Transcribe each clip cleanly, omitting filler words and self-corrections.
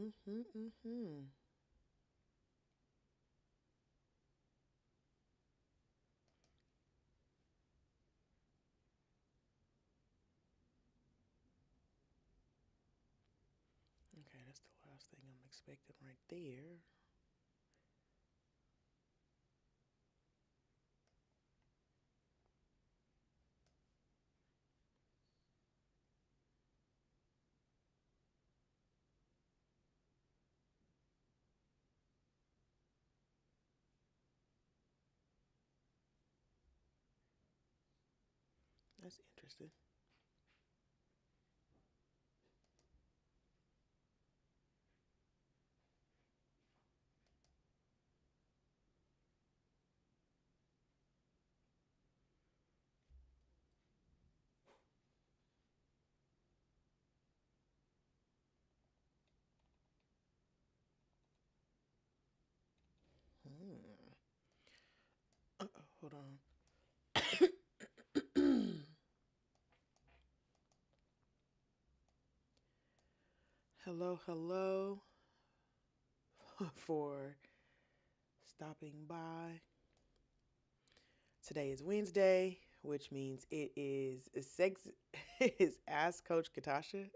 Mm-hmm, mm-hmm. Okay, that's the last thing I'm expecting right there. That's interesting. Hmm. Uh-oh, hold on. Hello, hello for stopping by. Today is Wednesday, which means it is sex is Ask Coach Catasha.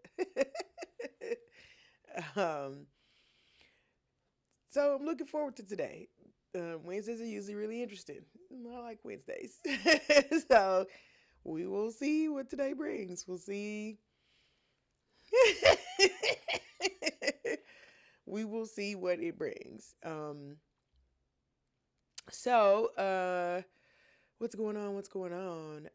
um, so I'm looking forward to today. Wednesdays are usually really interesting. I like Wednesdays. So we will see what today brings. We'll see. We will see what it brings. So what's going on? What's going on?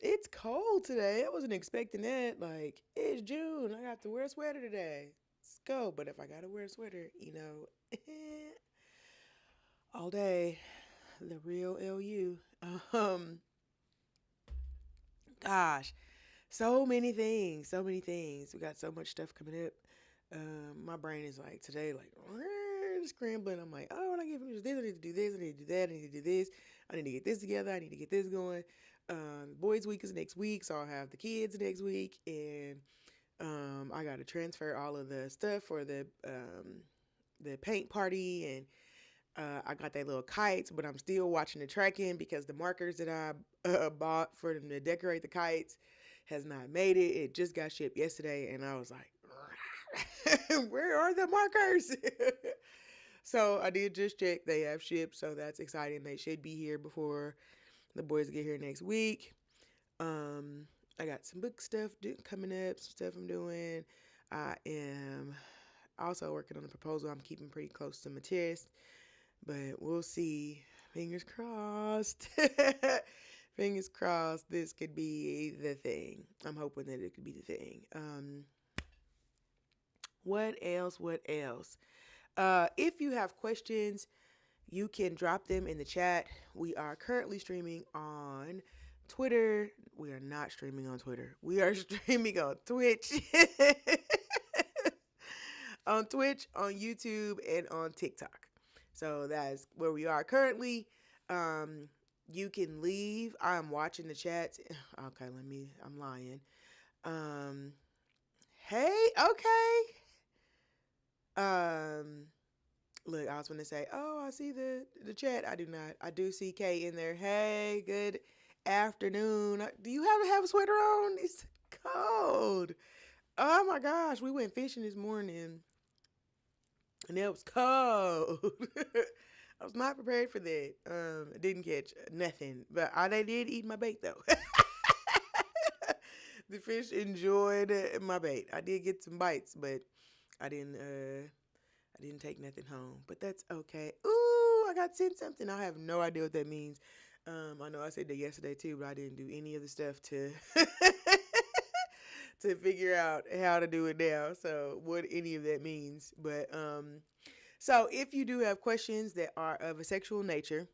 It's cold today. I wasn't expecting that. Like, it's June. I got to wear a sweater today. Let's go. But if I gotta wear a sweater, all day, the real LU. Um, Gosh, so many things. So many things. We got so much stuff coming up. My brain is like today, like scrambling. I'm like, oh, when I get finished this, I need to do this. I need to do that. I need to do this. I need to get this together. I need to get this going. Boys' week is next week, so I'll have the kids next week, and I got to transfer all of the stuff for the paint party, and I got that little kites, but I'm still watching the tracking because the markers that I bought for them to decorate the kites has not made it. It just got shipped yesterday, and I was like, where are the markers? So I did just check. They have shipped, so that's exciting. They should be here before the boys get here next week. Um, I got some book stuff coming up, some stuff I'm doing. I am also working on a proposal. I'm keeping pretty close to my chest, but we'll see. Fingers crossed. Fingers crossed this could be the thing. I'm hoping that it could be the thing. What else? What else? If you have questions, you can drop them in the chat. We are currently streaming on Twitter. We are not streaming on Twitter. We are streaming on Twitch. On Twitch, on YouTube, and on TikTok. So that's where we are currently. Um, you can leave. I'm watching the chat. Okay, I'm lying. Um, hey, okay. Um, Look, I was going to say, oh, I see the chat. I do not. I do see Kay in there. Hey, good afternoon. Do you have a sweater on? It's cold. Oh my gosh, we went fishing this morning and it was cold. I was not prepared for that. I didn't catch nothing, but they did eat my bait though. The fish enjoyed my bait. I did get some bites, but I didn't. I didn't take nothing home, but that's okay. Ooh, I got sent something. I have no idea what that means. I know I said that yesterday too, but I didn't do any of the stuff to to figure out how to do it now. So what any of that means, but so if you do have questions that are of a sexual nature,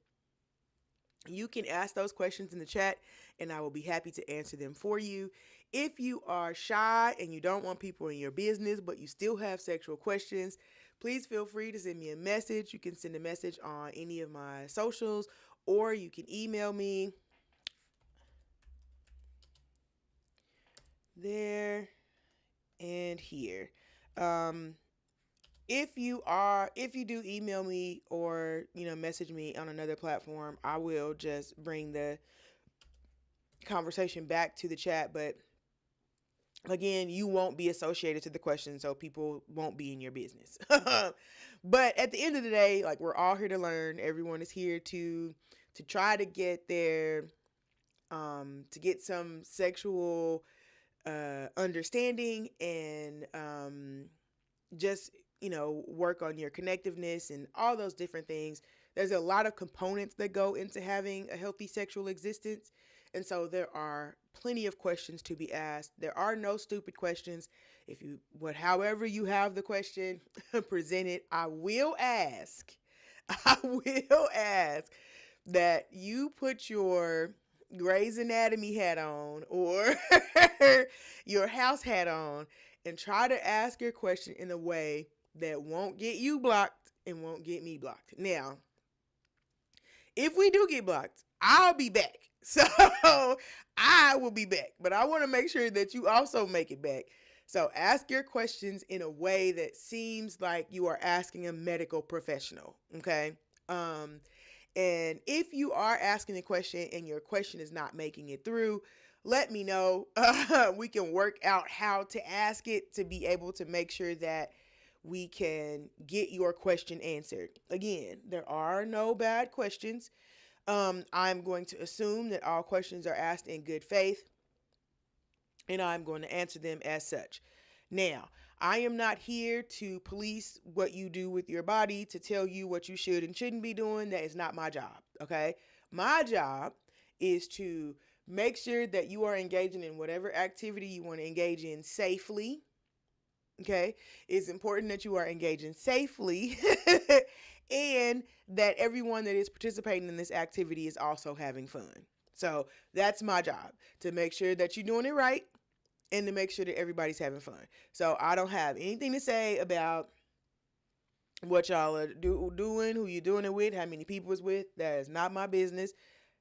you can ask those questions in the chat and I will be happy to answer them for you. If you are shy and you don't want people in your business, but you still have sexual questions, please feel free to send me a message. You can send a message on any of my socials or you can email me there and here. Um, if you do email me or, message me on another platform, I will just bring the conversation back to the chat. But again, you won't be associated to the question, so people won't be in your business. But at the end of the day, like, we're all here to learn. Everyone is here to try to get their to get some sexual understanding, and just, work on your connectiveness and all those different things. There's a lot of components that go into having a healthy sexual existence. And so there are plenty of questions to be asked. There are no stupid questions. If you, however you have the question presented, I will ask, I will ask that you put your Grey's Anatomy hat on, or your house hat on, and try to ask your question in a way that won't get you blocked and won't get me blocked. Now, if we do get blocked, I'll be back. So I will be back. But I want to make sure that you also make it back. So ask your questions in a way that seems like you are asking a medical professional. Okay. And if you are asking a question and your question is not making it through, let me know. We can work out how to ask it to be able to make sure that we can get your question answered. Again, there are no bad questions. I'm going to assume that all questions are asked in good faith, and I'm going to answer them as such. Now, I am not here to police what you do with your body, to tell you what you should and shouldn't be doing. That is not my job, okay? My job is to make sure that you are engaging in whatever activity you want to engage in safely, okay? It's important that you are engaging safely and that everyone that is participating in this activity is also having fun. So that's my job, to make sure that you're doing it right and to make sure that everybody's having fun. So I don't have anything to say about what y'all are doing, who you're doing it with, how many people it's with. That is not my business.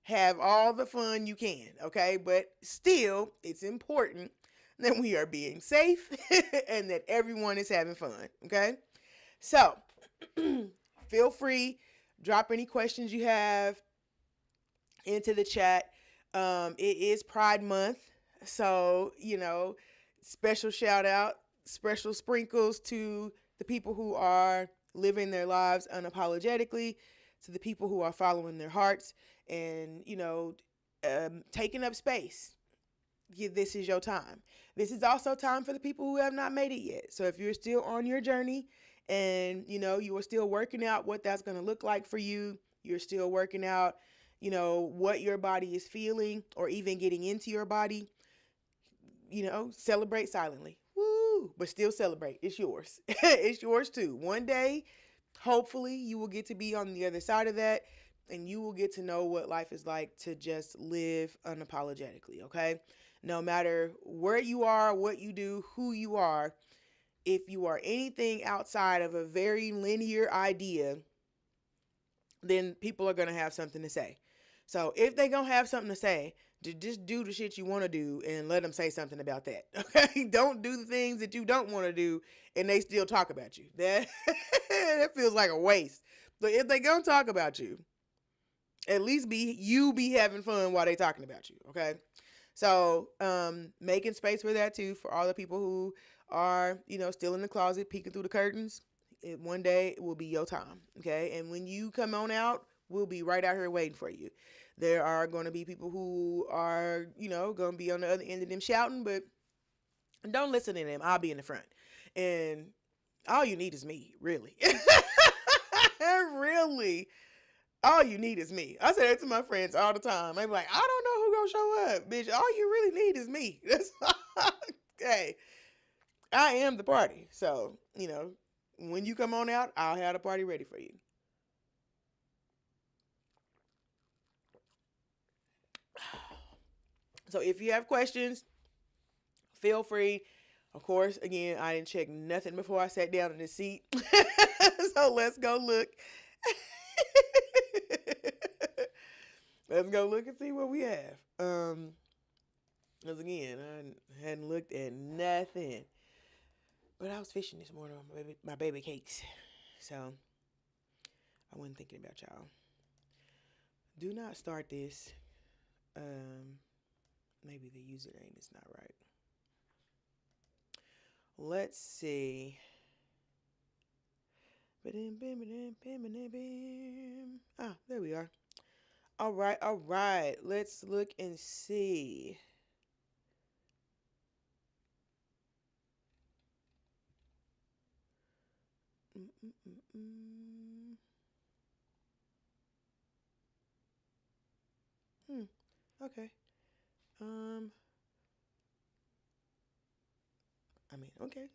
Have all the fun you can, okay? But still, it's important that we are being safe and that everyone is having fun, okay? So feel free, drop any questions you have into the chat. It is Pride Month, so, special shout out, special sprinkles to the people who are living their lives unapologetically, to the people who are following their hearts and, taking up space. This is your time. This is also time for the people who have not made it yet. So if you're still on your journey and, you are still working out what that's going to look like for you, you're still working out, what your body is feeling, or even getting into your body, celebrate silently. Woo! But still celebrate. It's yours. It's yours too. One day, hopefully, you will get to be on the other side of that, and you will get to know what life is like to just live unapologetically, okay? No matter where you are, what you do, who you are, if you are anything outside of a very linear idea, then people are going to have something to say. So if they're going to have something to say, just do the shit you want to do and let them say something about that. Okay? Don't do the things that you don't want to do and they still talk about you. That feels like a waste. So if they're going to talk about you, at least be having fun while they talking about you. Okay? So making space for that too, for all the people who are, still in the closet, peeking through the curtains. One day it will be your time. Okay? And when you come on out, we'll be right out here waiting for you. There are going to be people who are, going to be on the other end of them shouting, but don't listen to them. I'll be in the front. And all you need is me, really. Really. All you need is me. I say that to my friends all the time. They be like, I don't know who gonna show up. Bitch, all you really need is me. That's okay. I am the party. So, when you come on out, I'll have the party ready for you. So if you have questions, feel free. Of course, again, I didn't check nothing before I sat down in the seat. So let's go look. Let's go look and see what we have. Because again, I hadn't looked at nothing. But I was fishing this morning on my baby cakes. So I wasn't thinking about y'all. Do not start this. Um, Maybe the username is not right. Let's see. Ah, there we are. All right, all right. Let's look and see. Mm-mm-mm-mm. Okay. Um, okay.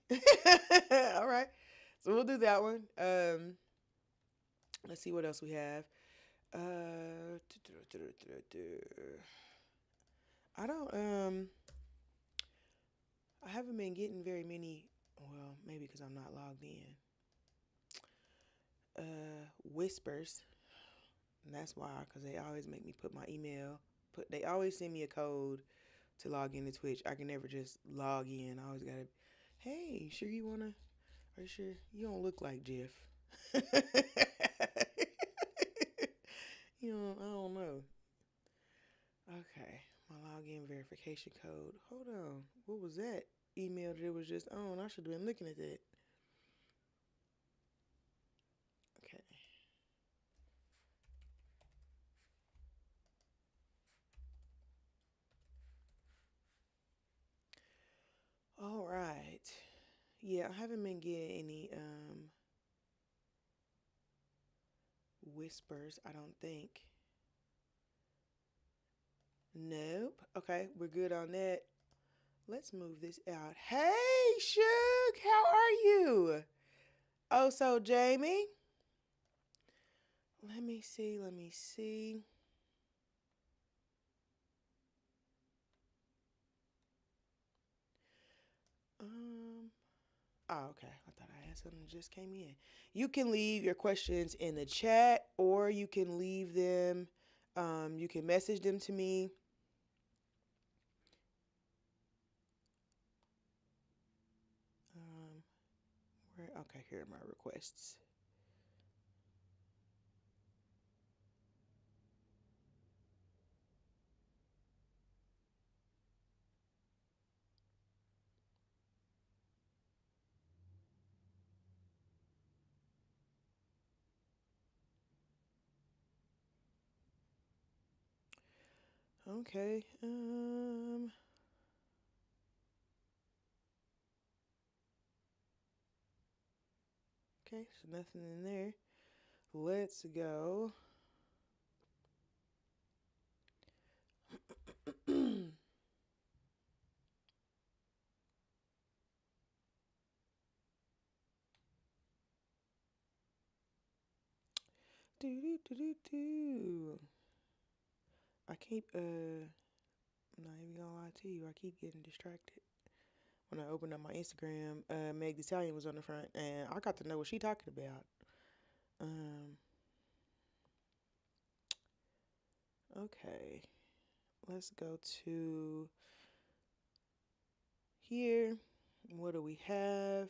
All right. So we'll do that one. Let's see what else we have. Uh, I don't. I haven't been getting very many. Well, maybe because I'm not logged in. Whispers. And that's why, because they always make me put my email. They always send me a code to log into Twitch. I can never just log in. I always gotta. Hey, sure you wanna? Are you sure you don't look like Jeff? I don't know. Okay, my login verification code. Hold on. What was that email that it was just on? I should have been looking at that. Okay. All right. Yeah, I haven't been getting any whispers, I don't think. Nope. Okay, we're good on that. Let's move this out. Hey, Shug, how are you? Oh, so Jamie. Let me see. Let me see. Um. Oh, okay. I thought I had something that just came in. You can leave your questions in the chat, or you can leave them. You can message them to me. Um. Where? Okay. Here are my requests. Okay. Okay. So nothing in there. Let's go. Do do do do do. I keep I'm not even gonna lie to you. I keep getting distracted. When I opened up my Instagram, Meg the Italian was on the front, and I got to know what she talking about. Um, okay, let's go to here. What do we have?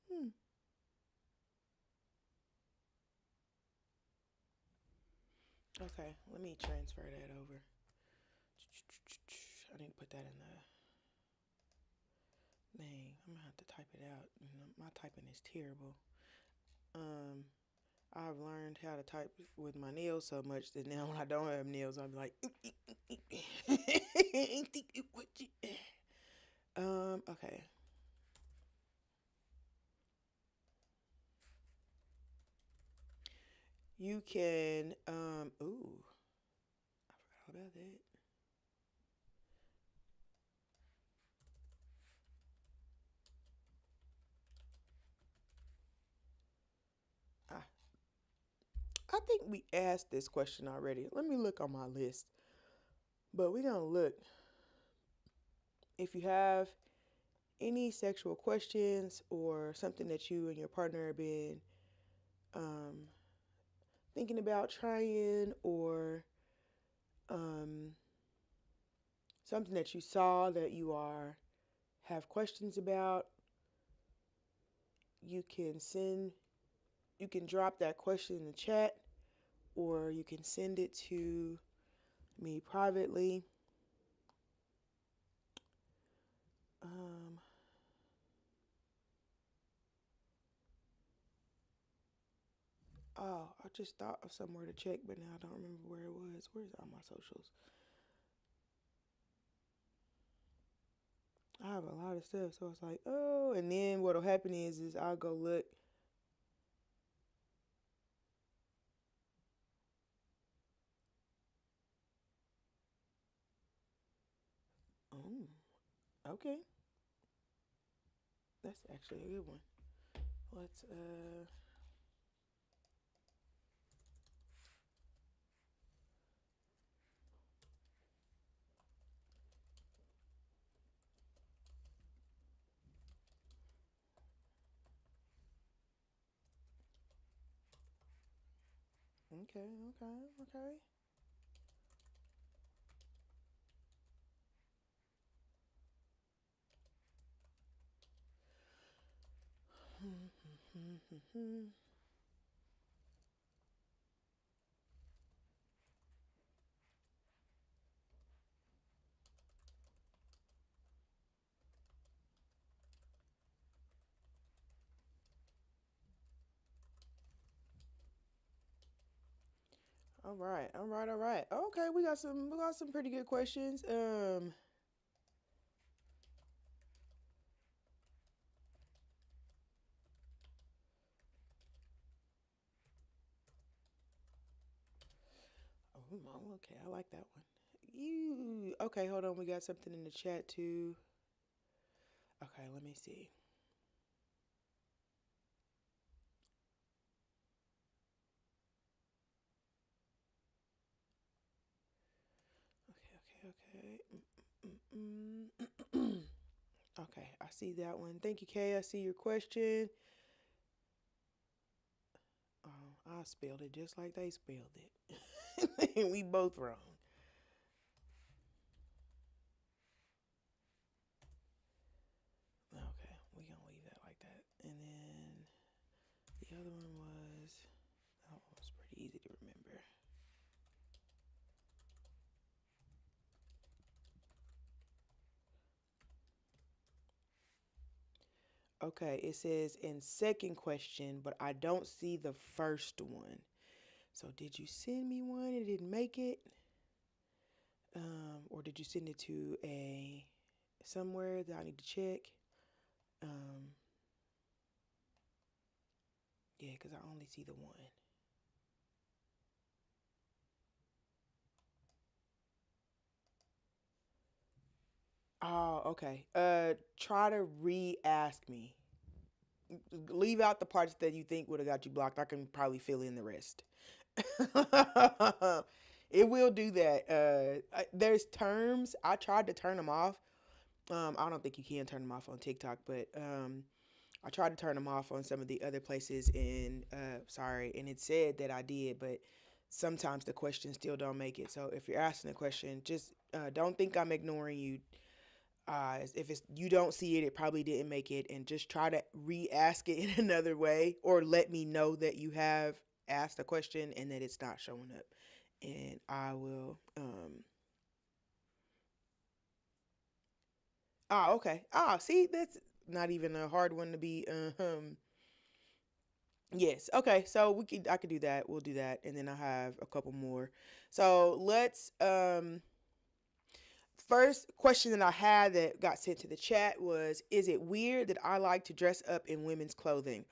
Hmm. Okay, let me transfer that over. I need to put that in the name. I'm gonna have to type it out. My typing is terrible. Um, I've learned how to type with my nails so much that now when I don't have nails, I'm like, okay. You can, ooh, I forgot all about that. I, I think we asked this question already. Let me look on my list. But we're going to look. If you have any sexual questions or something that you and your partner have been um, thinking about trying or um, something that you saw that you are have questions about, you can send you can drop that question in the chat, or you can send it to me privately. Um, oh, I just thought of somewhere to check, but now I don't remember where it was. Where's all my socials? I have a lot of stuff, so it's like, oh, and then what'll happen is I'll go look. Oh, okay, that's actually a good one. Let's okay, okay, okay. All right, all right, all right. Okay, we got some pretty good questions. Okay, I like that one. You okay? Hold on, we got something in the chat too. Okay, let me see. Okay, okay, okay. Okay, I see that one. Thank you, Kay. I see your question. Oh, I spelled it just like they spelled it. And we both wrong. Okay, we gonna leave that like that. And then the other one was that one was pretty easy to remember. Okay, it says in second question, but I don't see the first one. So did you send me one and it didn't make it? Or did you send it to a somewhere that I need to check? Um, yeah, because I only see the one. Oh, okay. Try to re-ask me. Leave out the parts that you think would have got you blocked. I can probably fill in the rest. It will do that. There's terms. I tried to turn them off. I don't think you can turn them off on TikTok, but I tried to turn them off on some of the other places, and sorry, and it said that I did, but sometimes the questions still don't make it. So if you're asking a question, just don't think I'm ignoring you. If it's you don't see it, it probably didn't make it, and just try to re-ask it in another way, or let me know that you have asked a question and that it's not showing up, and I will. Okay. See, that's not even a hard one to be. Yes. Okay. So I could do that. We'll do that, and then I have a couple more. So let's first question that I had that got sent to the chat was, is it weird that I like to dress up in women's clothing?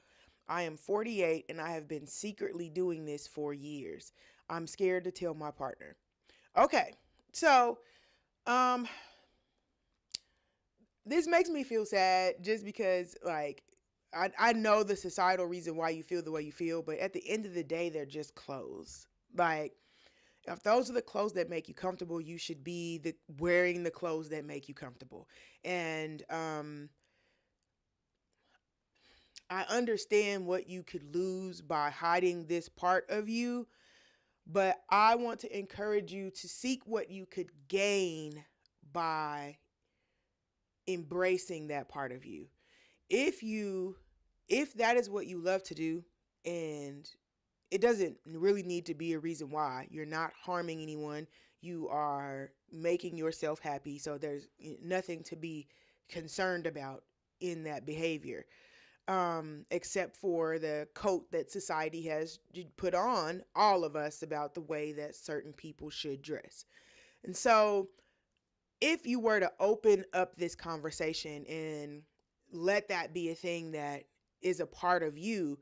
I am 48 and I have been secretly doing this for years. I'm scared to tell my partner. Okay. So, um this makes me feel sad just because like I know the societal reason why you feel the way you feel, but at the end of the day, they're just clothes. Like, if those are the clothes that make you comfortable, you should be wearing the clothes that make you comfortable. And I understand what you could lose by hiding this part of you, but I want to encourage you to seek what you could gain by embracing that part of you. If you if that is what you love to do, and it doesn't really need to be a reason why, you're not harming anyone, you are making yourself happy, so there's nothing to be concerned about in that behavior, except for the coat that society has put on all of us about the way that certain people should dress. And so if you were to open up this conversation and let that be a thing that is a part of you,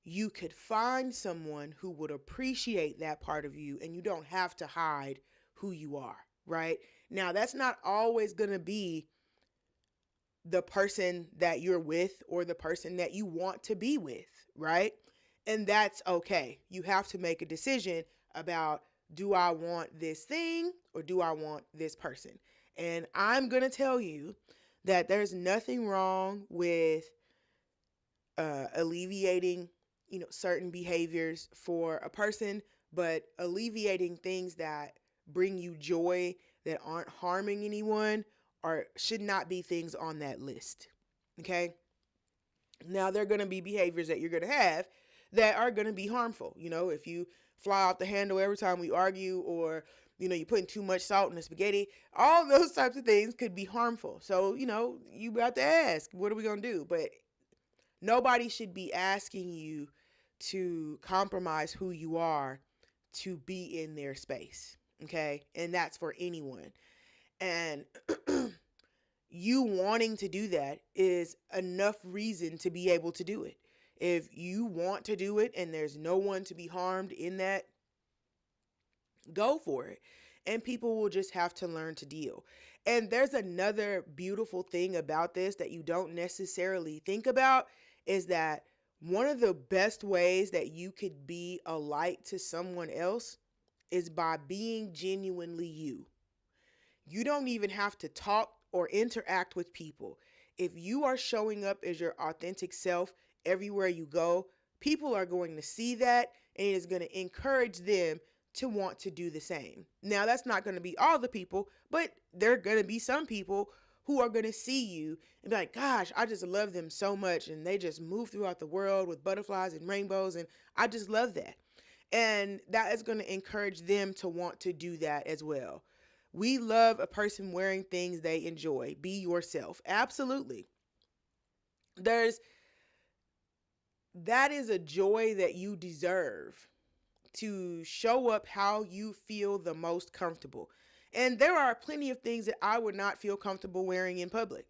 you could find someone who would appreciate that part of you, and you don't have to hide who you are, right? Now, that's not always going to be the person that you're with or the person that you want to be with, right? And that's okay. You have to make a decision about, do I want this thing or do I want this person? And I'm going to tell you that there's nothing wrong with alleviating, certain behaviors for a person, but alleviating things that bring you joy that aren't harming anyone or should not be things on that list. Okay? Now, there are going to be behaviors that you're going to have that are going to be harmful. If you fly off the handle every time we argue, or you're putting too much salt in the spaghetti, all those types of things could be harmful. So, you got to ask, what are we going to do? But nobody should be asking you to compromise who you are to be in their space. Okay? And that's for anyone. And you wanting to do that is enough reason to be able to do it. If you want to do it and there's no one to be harmed in that, go for it. And people will just have to learn to deal. And there's another beautiful thing about this that you don't necessarily think about, is that one of the best ways that you could be a light to someone else is by being genuinely you. You don't even have to talk or interact with people. If you are showing up as your authentic self everywhere you go, people are going to see that, and it is going to encourage them to want to do the same. Now, that's not going to be all the people, but there are going to be some people who are going to see you and be like, gosh, I just love them so much, and they just move throughout the world with butterflies and rainbows, and I just love that. And that is going to encourage them to want to do that as well. We love a person wearing things they enjoy. Be yourself. Absolutely. That is a joy that you deserve, to show up how you feel the most comfortable. And there are plenty of things that I would not feel comfortable wearing in public.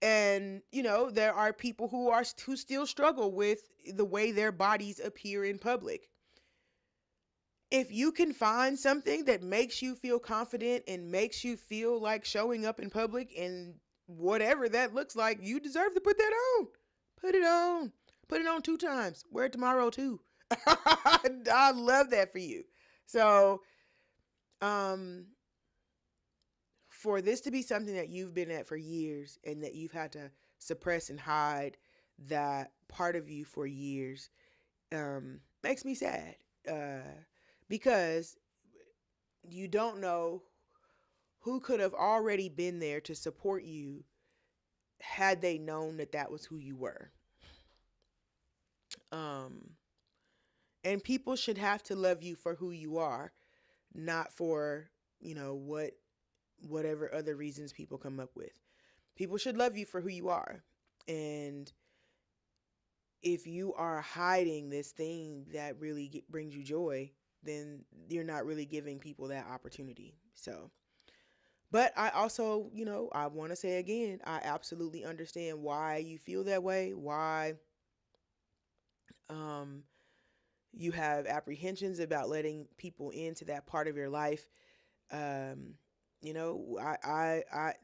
And, there are people who still struggle with the way their bodies appear in public. If you can find something that makes you feel confident and makes you feel like showing up in public, and whatever that looks like, you deserve to put that on. Put it on. Put it on 2 times. Wear it tomorrow too. I love that for you. So, for this to be something that you've been at for years, and that you've had to suppress and hide that part of you for years, makes me sad. Because you don't know who could have already been there to support you had they known that that was who you were. And people should have to love you for who you are, not for, whatever other reasons people come up with. People should love you for who you are. And if you are hiding this thing that really brings you joy, then you're not really giving people that opportunity. So, but I also, I want to say again, I absolutely understand why you feel that way, why you have apprehensions about letting people into that part of your life.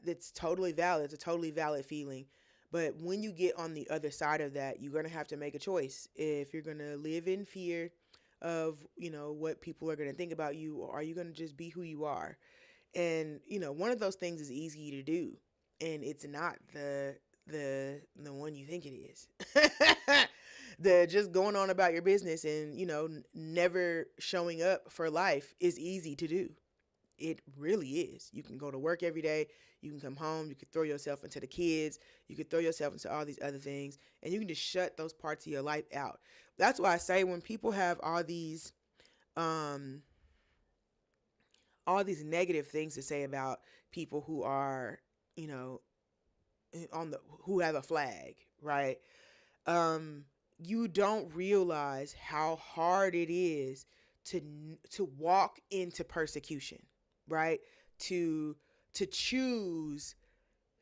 It's totally valid. It's a totally valid feeling. But when you get on the other side of that, you're going to have to make a choice. If you're going to live in fear of, what people are going to think about you, or are you going to just be who you are? And, one of those things is easy to do, and it's not the one you think it is. The just going on about your business and, never showing up for life is easy to do. It really is. You can go to work every day. You can come home. You can throw yourself into the kids. You can throw yourself into all these other things. And you can just shut those parts of your life out. That's why I say when people have um, all these negative things to say about people who are, you know, who have a flag, right? Um, you don't realize how hard it is to to walk into persecution, right? To to choose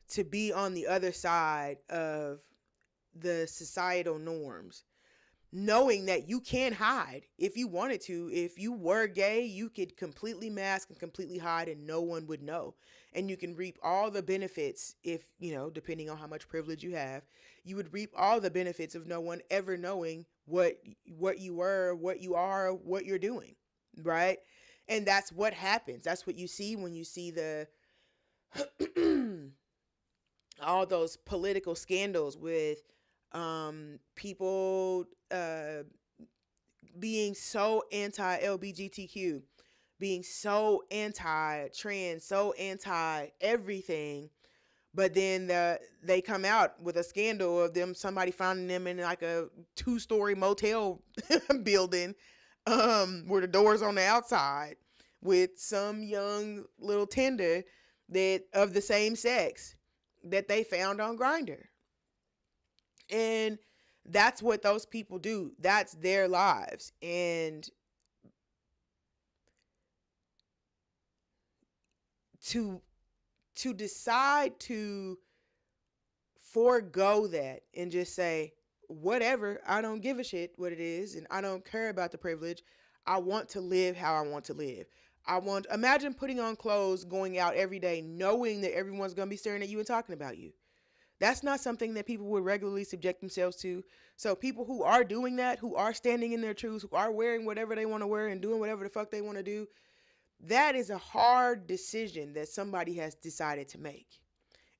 to be on the other side of the societal norms, knowing that you can hide if you wanted to. If you were gay, you could completely mask and completely hide and no one would know. And you can reap all the benefits if, depending on how much privilege you have, you would reap all the benefits of no one ever knowing what you were, what you are, what you're doing, right? And that's what happens. That's what you see when you see the all those political scandals with people being so anti-LGBTQ, being so anti-trans, so anti-everything, but then they come out with a scandal of somebody finding them in like a 2-story motel building where the door's on the outside with some young little tender that of the same sex that they found on Grindr. And that's what those people do. That's their lives. And to decide to forego that and just say, whatever, I don't give a shit what it is, and I don't care about the privilege. I want to live how I want to live. Imagine putting on clothes, going out every day, knowing that everyone's going to be staring at you and talking about you. That's not something that people would regularly subject themselves to. So people who are doing that, who are standing in their truths, who are wearing whatever they want to wear and doing whatever the fuck they want to do, that is a hard decision that somebody has decided to make.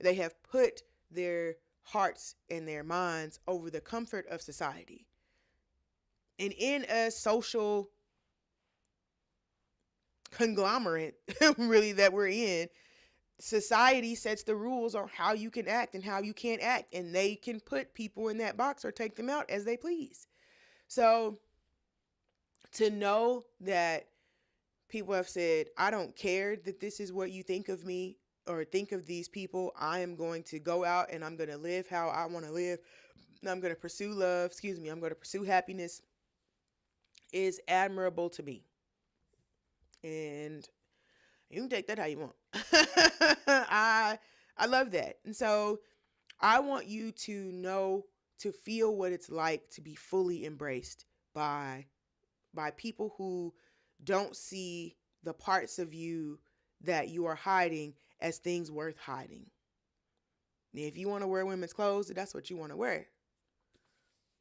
They have put their hearts and their minds over the comfort of society. And in a social conglomerate, really, that we're in, society sets the rules on how you can act and how you can't act, and they can put people in that box or take them out as they please. So to know that people have said, I don't care that this is what you think of me or think of these people, I am going to go out and I'm going to live how I want to live, and I'm going to pursue love, I'm going to pursue happiness, is admirable to me. And you can take that how you want. I love that. And so I want you to know, to feel what it's like to be fully embraced by people who don't see the parts of you that you are hiding as things worth hiding. If you want to wear women's clothes, that's what you want to wear.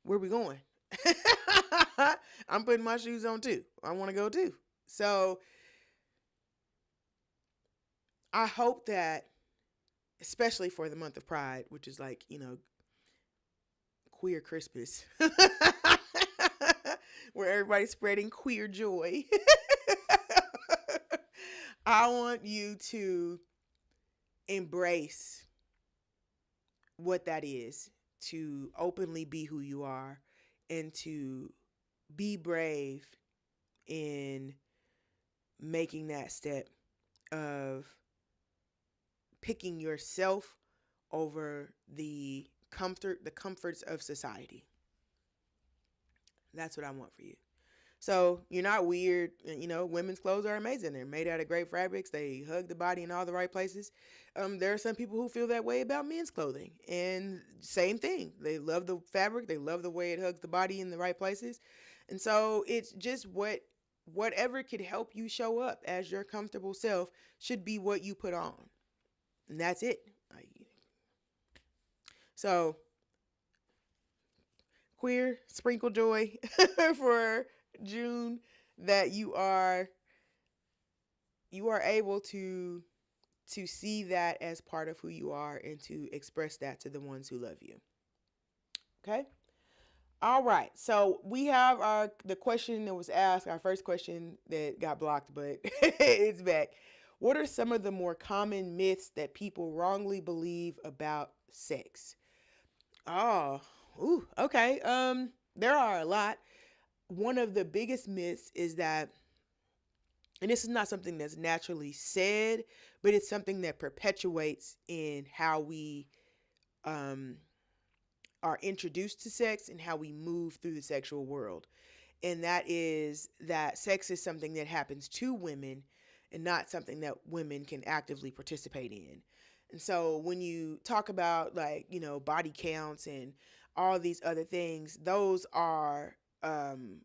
Where we going? I'm putting my shoes on too. I want to go too. So I hope that, especially for the month of Pride, which is like, queer Christmas, where everybody's spreading queer joy. I want you to embrace what that is, to openly be who you are, and to be brave in making that step of picking yourself over the comforts of society. That's what I want for you. So you're not weird. Women's clothes are amazing. They're made out of great fabrics. They hug the body in all the right places. There are some people who feel that way about men's clothing, and same thing. They love the fabric. They love the way it hugs the body in the right places. And so it's just whatever could help you show up as your comfortable self should be what you put on. And that's it. So queer sprinkle joy for June, that you are able to see that as part of who you are and to express that to the ones who love you. Okay? All right. So we have the question that was asked, our first question that got blocked, but it's back. What are some of the more common myths that people wrongly believe about sex? Oh, ooh, okay. There are a lot. One of the biggest myths is that, and this is not something that's naturally said, but it's something that perpetuates in how we um, are introduced to sex and how we move through the sexual world. And that is that sex is something that happens to women and not something that women can actively participate in. And so when you talk about, like, body counts and all these other things, those are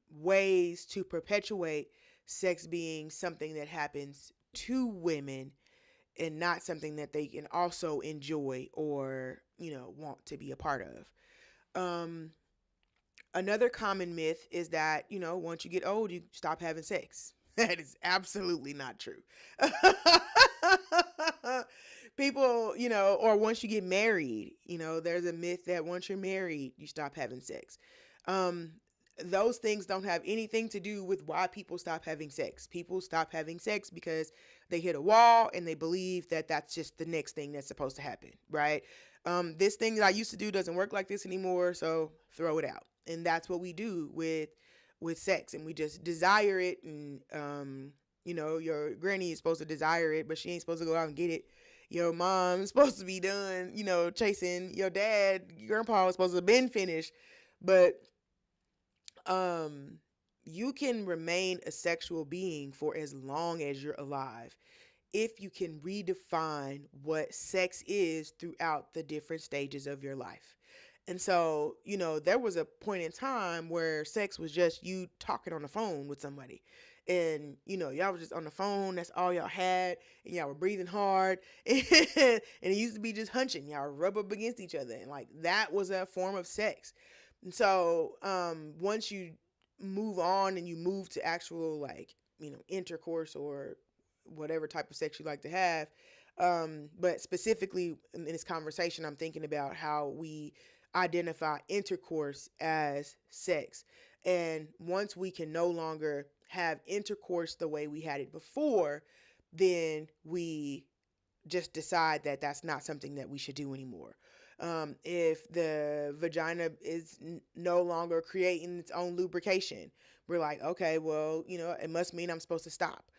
ways to perpetuate sex being something that happens to women and not something that they can also enjoy or, want to be a part of. Another common myth is that, once you get old, you stop having sex. That is absolutely not true. People, or once you get married, there's a myth that once you're married, you stop having sex. Um, those things don't have anything to do with why people stop having sex. People stop having sex because they hit a wall and they believe that that's just the next thing that's supposed to happen, right? This thing that I used to do doesn't work like this anymore, so throw it out. And that's what we do with sex, and we just desire it. And your granny is supposed to desire it, but she ain't supposed to go out and get it. Your mom's supposed to be done, chasing. Your dad, your grandpa was supposed to have been finished. But you can remain a sexual being for as long as you're alive if you can redefine what sex is throughout the different stages of your life. And so, there was a point in time where sex was just you talking on the phone with somebody. And, y'all was just on the phone. That's all y'all had. And y'all were breathing hard. And it used to be just hunching. Y'all rub up against each other. And, like, that was a form of sex. And so, once you move on and you move to actual, like, intercourse or whatever type of sex you like to have. But specifically in this conversation, I'm thinking about how we identify intercourse as sex. And once we can no longer have intercourse the way we had it before, then we just decide that that's not something that we should do anymore. If the vagina is no longer creating its own lubrication, we're like, okay, well, it must mean I'm supposed to stop.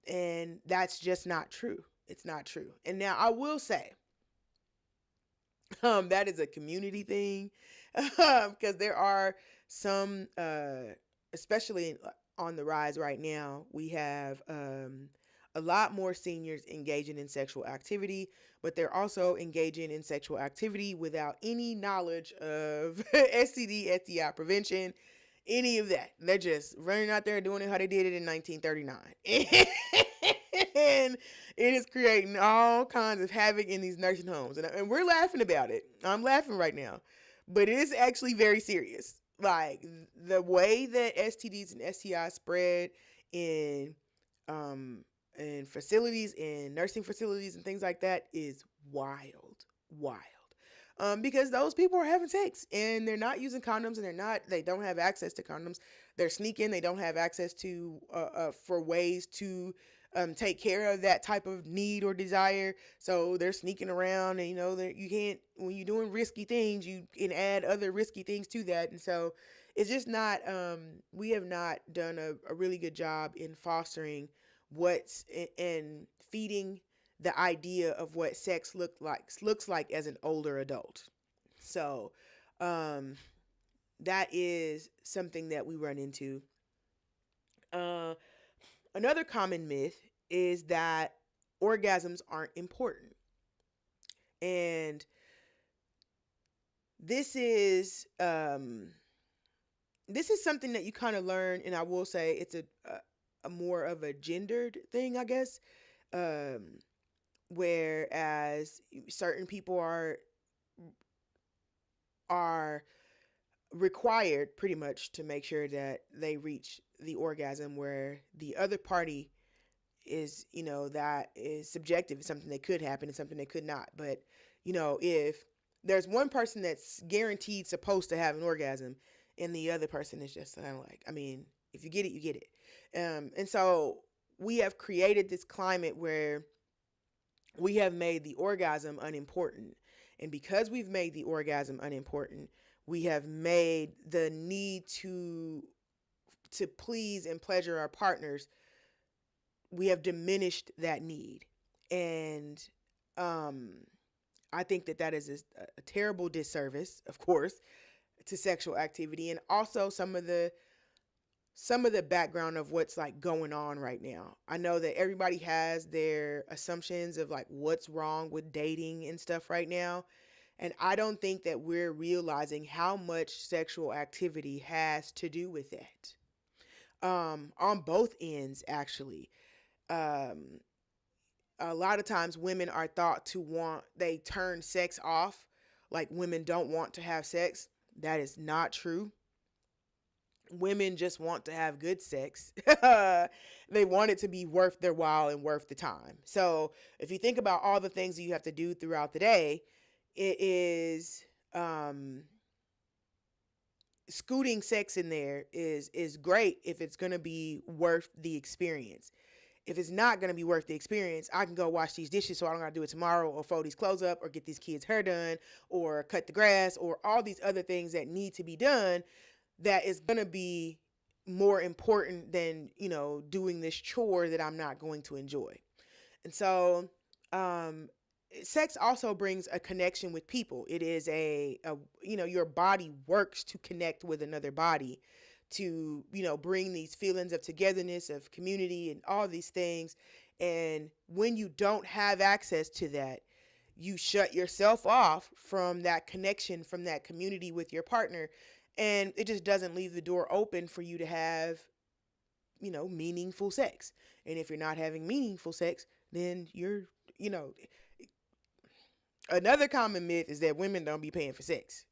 And that's just not true. It's not true. And now I will say, that is a community thing, because there are some, especially on the rise right now, we have a lot more seniors engaging in sexual activity, but they're also engaging in sexual activity without any knowledge of STD, STI prevention, any of that. They're just running out there doing it how they did it in 1939. And it is creating all kinds of havoc in these nursing homes. And we're laughing about it. I'm laughing right now. But it is actually very serious. Like, the way that STDs and STIs spread in facilities, in nursing facilities and things like that is wild. Because those people are having sex and they're not using condoms, and they don't have access to condoms. They're sneaking. They don't have access to for ways to take care of that type of need or desire. So they're sneaking around, and you can't, when you're doing risky things, you can add other risky things to that. And so it's just not, we have not done a really good job in fostering and feeding the idea of what sex looks like as an older adult. So that is something that we run into. Another common myth is that orgasms aren't important. And this is something that you kind of learn, and I will say it's a more of a gendered thing, I guess. Whereas certain people are required pretty much to make sure that they reach the orgasm, where the other party is, that is subjective. It's something that could happen and something that could not. But, if there's one person that's guaranteed supposed to have an orgasm and the other person is just kind of like, I mean, if you get it, you get it. And so we have created this climate where we have made the orgasm unimportant. And because we've made the orgasm unimportant, we have made the need to please and pleasure our partners, we have diminished that need. And um I think that that is a terrible disservice, of course, to sexual activity, and also some of the background of what's like going on right now. I know that everybody has their assumptions of like what's wrong with dating and stuff right now. And I don't think that we're realizing how much sexual activity has to do with that. On both ends, actually. Um, a lot of times women are thought to they turn sex off. Like women don't want to have sex. That is not true. Women just want to have good sex. They want it to be worth their while and worth the time. So if you think about all the things that you have to do throughout the day, it is scooting sex in there is great if it's going to be worth the experience. If it's not going to be worth the experience, I can go wash these dishes so I don't got to do it tomorrow, or fold these clothes up, or get these kids' hair done, or cut the grass, or all these other things that need to be done that is going to be more important than, doing this chore that I'm not going to enjoy. And so, sex also brings a connection with people. It is your body works to connect with another body, to, bring these feelings of togetherness, of community, and all these things. And when you don't have access to that, you shut yourself off from that connection, from that community with your partner. And it just doesn't leave the door open for you to have, meaningful sex. And if you're not having meaningful sex, then you're, you know, another common myth is that women don't be paying for sex.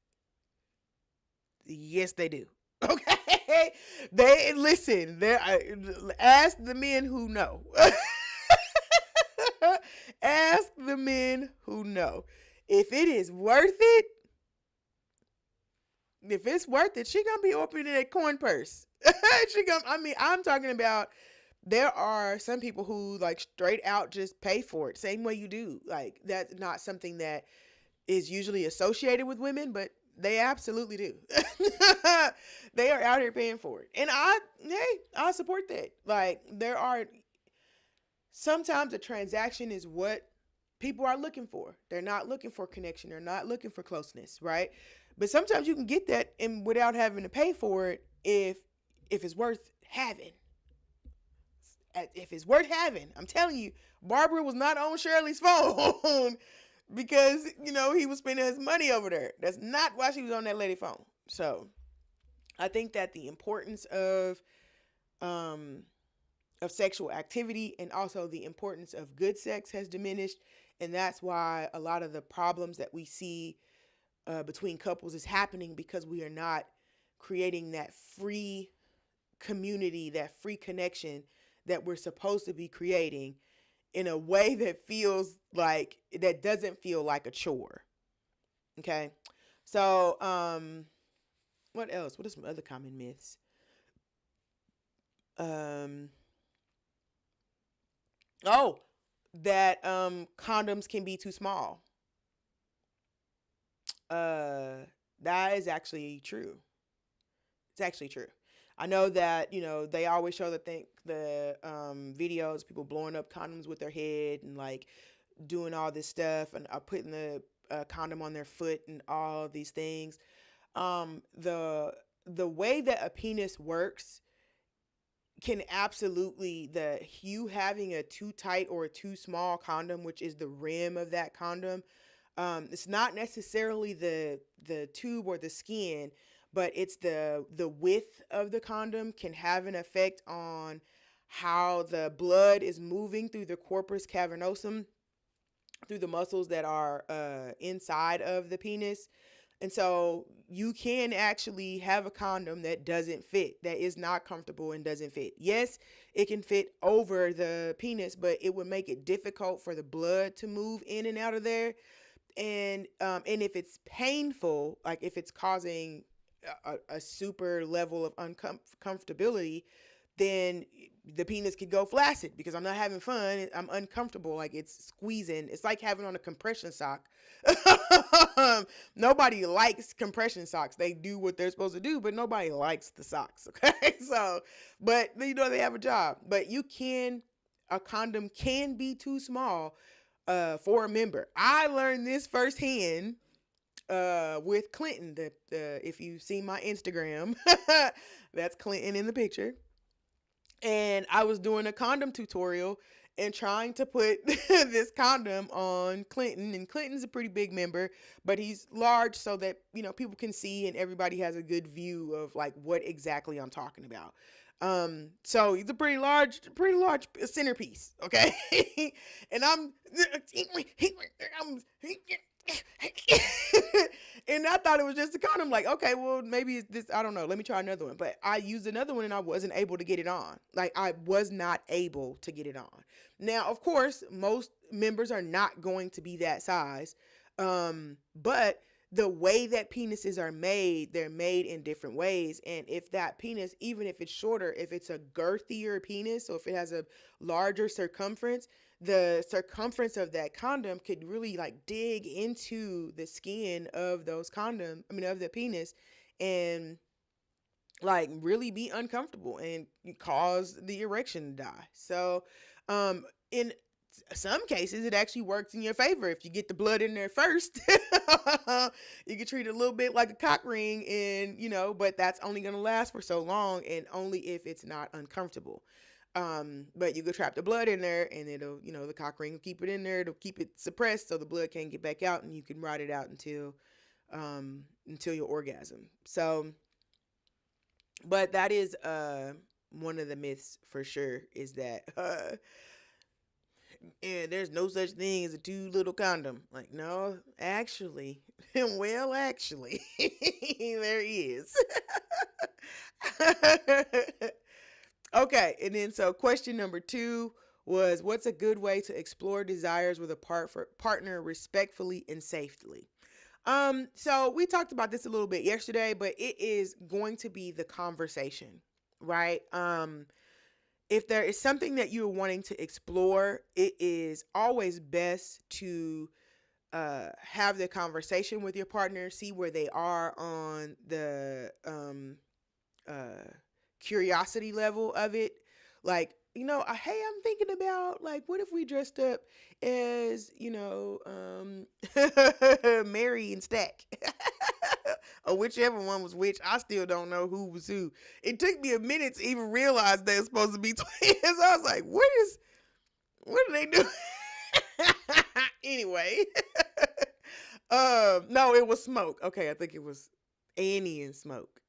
Yes, they do. Okay, they listen. They ask the men who know. Ask the men who know. If it is worth it, if it's worth it, she gonna be opening that coin purse. I'm talking about. There are some people who like straight out just pay for it, same way you do. Like that's not something that is usually associated with women, but they absolutely do. They are out here paying for it. And I support that. Like there are sometimes a transaction is what people are looking for. They're not looking for connection. They're not looking for closeness, right? But sometimes you can get that and without having to pay for it if it's worth having. If it's worth having, I'm telling you, Barbara was not on Shirley's phone because, he was spending his money over there. That's not why she was on that lady phone. So I think that the importance of sexual activity and also the importance of good sex has diminished. And that's why a lot of the problems that we see between couples is happening, because we are not creating that free community, that free connection that we're supposed to be creating in a way that doesn't feel like a chore. Okay. So, what else? What are some other common myths? Um, oh, that condoms can be too small. Uh, that is actually true. It's actually true. I know that, they always show the videos, people blowing up condoms with their head and like doing all this stuff and putting the condom on their foot and all these things. The way that a penis works can absolutely, the you having a too tight or a too small condom, which is the rim of that condom. It's not necessarily the tube or the skin, but it's the width of the condom can have an effect on how the blood is moving through the corpus cavernosum, through the muscles that are inside of the penis. And so you can actually have a condom that doesn't fit, that is not comfortable and doesn't fit. Yes, it can fit over the penis, but it would make it difficult for the blood to move in and out of there. And if it's painful, like if it's causing a super level of uncomfortability, then The penis could go flaccid because I'm not having fun. I'm uncomfortable. Like it's squeezing. It's like having on a compression sock. Nobody likes compression socks. They do what they're supposed to do, but nobody likes the socks. Okay. So, but they have a job. But a condom can be too small for a member. I learned this firsthand with Clinton. If you see my Instagram, that's Clinton in the picture. And I was doing a condom tutorial and trying to put this condom on Clinton. And Clinton's a pretty big member, but he's large so that, people can see and everybody has a good view of like what exactly I'm talking about. So he's a pretty large centerpiece. Okay. And and I thought it was just a condom. Like, okay, well, maybe it's this. I don't know. Let me try another one. But I used another one and I wasn't able to get it on. Like, I was not able to get it on. Now, of course, most members are not going to be that size. But the way that penises are made, they're made in different ways. And if that penis, even if it's shorter, if it's a girthier penis, so if it has a larger circumference, the circumference of that condom could really like dig into the skin of of the penis, and like really be uncomfortable and cause the erection to die. So, in some cases, it actually works in your favor if you get the blood in there first. You can treat it a little bit like a cock ring, and but that's only going to last for so long, and only if it's not uncomfortable. But you could trap the blood in there, and it'll, the cock ring will keep it in there. It'll keep it suppressed so the blood can't get back out, and you can ride it out until your orgasm. So, but that is one of the myths for sure, is that and there's no such thing as a too little condom. Like, no, actually, actually, there is. Okay, and then so question number 2 was, what's a good way to explore desires with a partner respectfully and safely? So we talked about this a little bit yesterday, but it is going to be the conversation, right? If there is something that you're wanting to explore, it is always best to have the conversation with your partner, see where they are on the curiosity level of it. Like, hey, I'm thinking about, like, what if we dressed up as, Mary and Stack? Or whichever one was which. I still don't know who was who. It took me a minute to even realize they're supposed to be twins. I was like, what do they do? Anyway. No, it was Smoke. Okay, I think it was Annie and Smoke.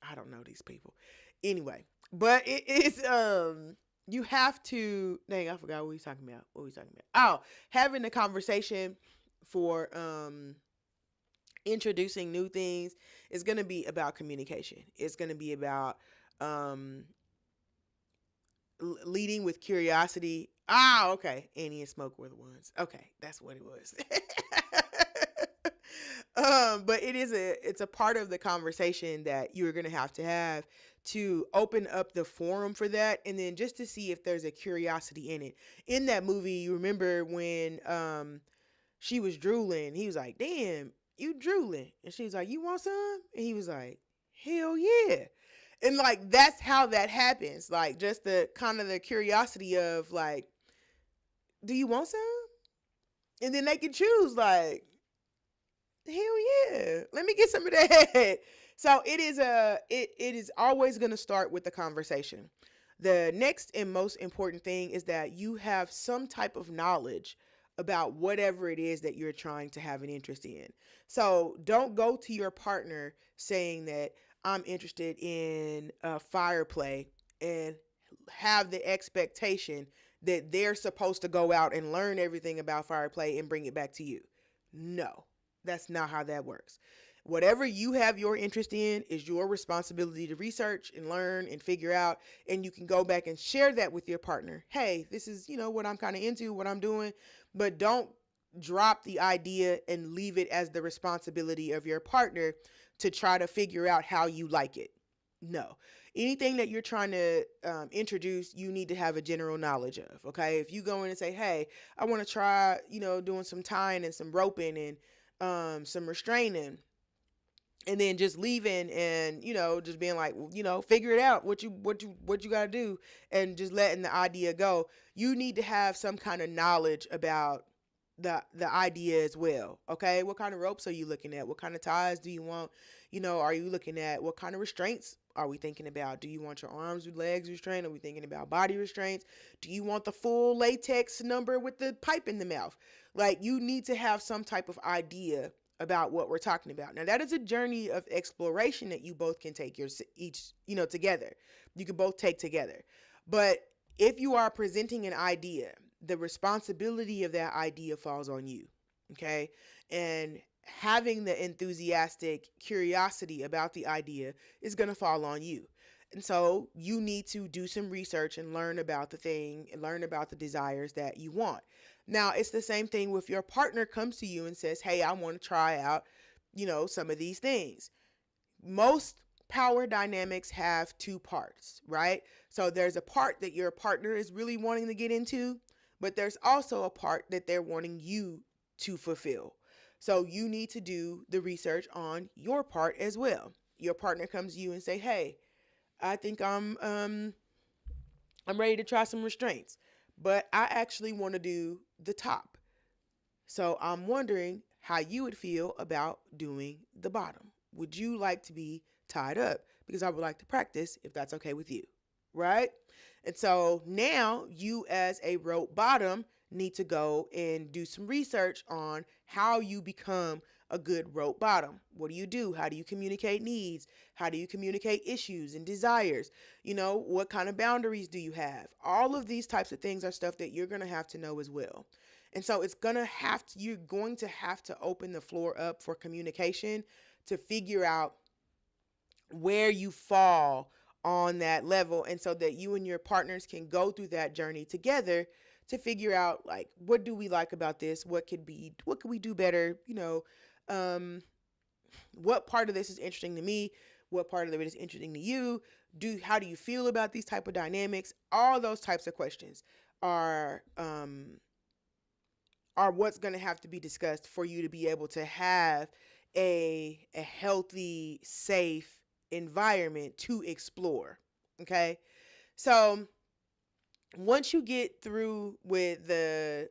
I don't know these people. Anyway, but it is, you have to, dang, I forgot what we talking about. Oh, having a conversation for, introducing new things is going to be about communication. It's going to be about, leading with curiosity. Okay. Annie and Smoke were the ones. Okay. That's what it was. But it's a part of the conversation that you're going to have to open up the forum for that. And then just to see if there's a curiosity in it. In that movie, you remember when, she was drooling, he was like, damn, you drooling. And she was like, you want some? And he was like, hell yeah. And like, that's how that happens. Like, just the kind of the curiosity of like, do you want some? And then they can choose, like, hell yeah, let me get some of that. So it is always going to start with the conversation. The next and most important thing is that you have some type of knowledge about whatever it is that you're trying to have an interest in. So don't go to your partner saying that I'm interested in fire play and have the expectation that they're supposed to go out and learn everything about fire play and bring it back to you. No, that's not how that works. Whatever you have your interest in is your responsibility to research and learn and figure out, and you can go back and share that with your partner. Hey, this is, what I'm kind of into, what I'm doing, but don't drop the idea and leave it as the responsibility of your partner to try to figure out how you like it. No. Anything that you're trying to introduce, you need to have a general knowledge of. Okay, if you go in and say, "Hey, I want to try, doing some tying and some roping and some restraining," and then just leaving and just being like, figure it out what you got to do, and just letting the idea go. You need to have some kind of knowledge about the idea as well. Okay, what kind of ropes are you looking at? What kind of ties do you want? Are you looking at what kind of restraints are we thinking about? Do you want your arms or legs restrained? Are we thinking about body restraints? Do you want the full latex number with the pipe in the mouth? Like, you need to have some type of idea about what we're talking about. Now, that is a journey of exploration that you both can take together. You can both take together. But if you are presenting an idea, the responsibility of that idea falls on you. Okay? And having the enthusiastic curiosity about the idea is going to fall on you. And so you need to do some research and learn about the thing and learn about the desires that you want. Now, it's the same thing with your partner comes to you and says, "Hey, I want to try out, some of these things." Most power dynamics have two parts, right? So there's a part that your partner is really wanting to get into, but there's also a part that they're wanting you to fulfill. So you need to do the research on your part as well. Your partner comes to you and say, "Hey, I think I'm ready to try some restraints, but I actually want to do the top. So I'm wondering how you would feel about doing the bottom. Would you like to be tied up? Because I would like to practice if that's okay with you." Right? And so now you, as a rope bottom, need to go and do some research on how you become a good rope bottom. What do you do? How do you communicate needs? How do you communicate issues and desires? What kind of boundaries do you have? All of these types of things are stuff that you're going to have to know as well. And so you're going to have to open the floor up for communication to figure out where you fall on that level, and so that you and your partners can go through that journey together to figure out, like, what do we like about this? What could we do better? Um, what part of this is interesting to me? What part of it is interesting to you? How do you feel about these type of dynamics? All those types of questions are what's going to have to be discussed for you to be able to have a healthy, safe environment to explore. Okay? So once you get through with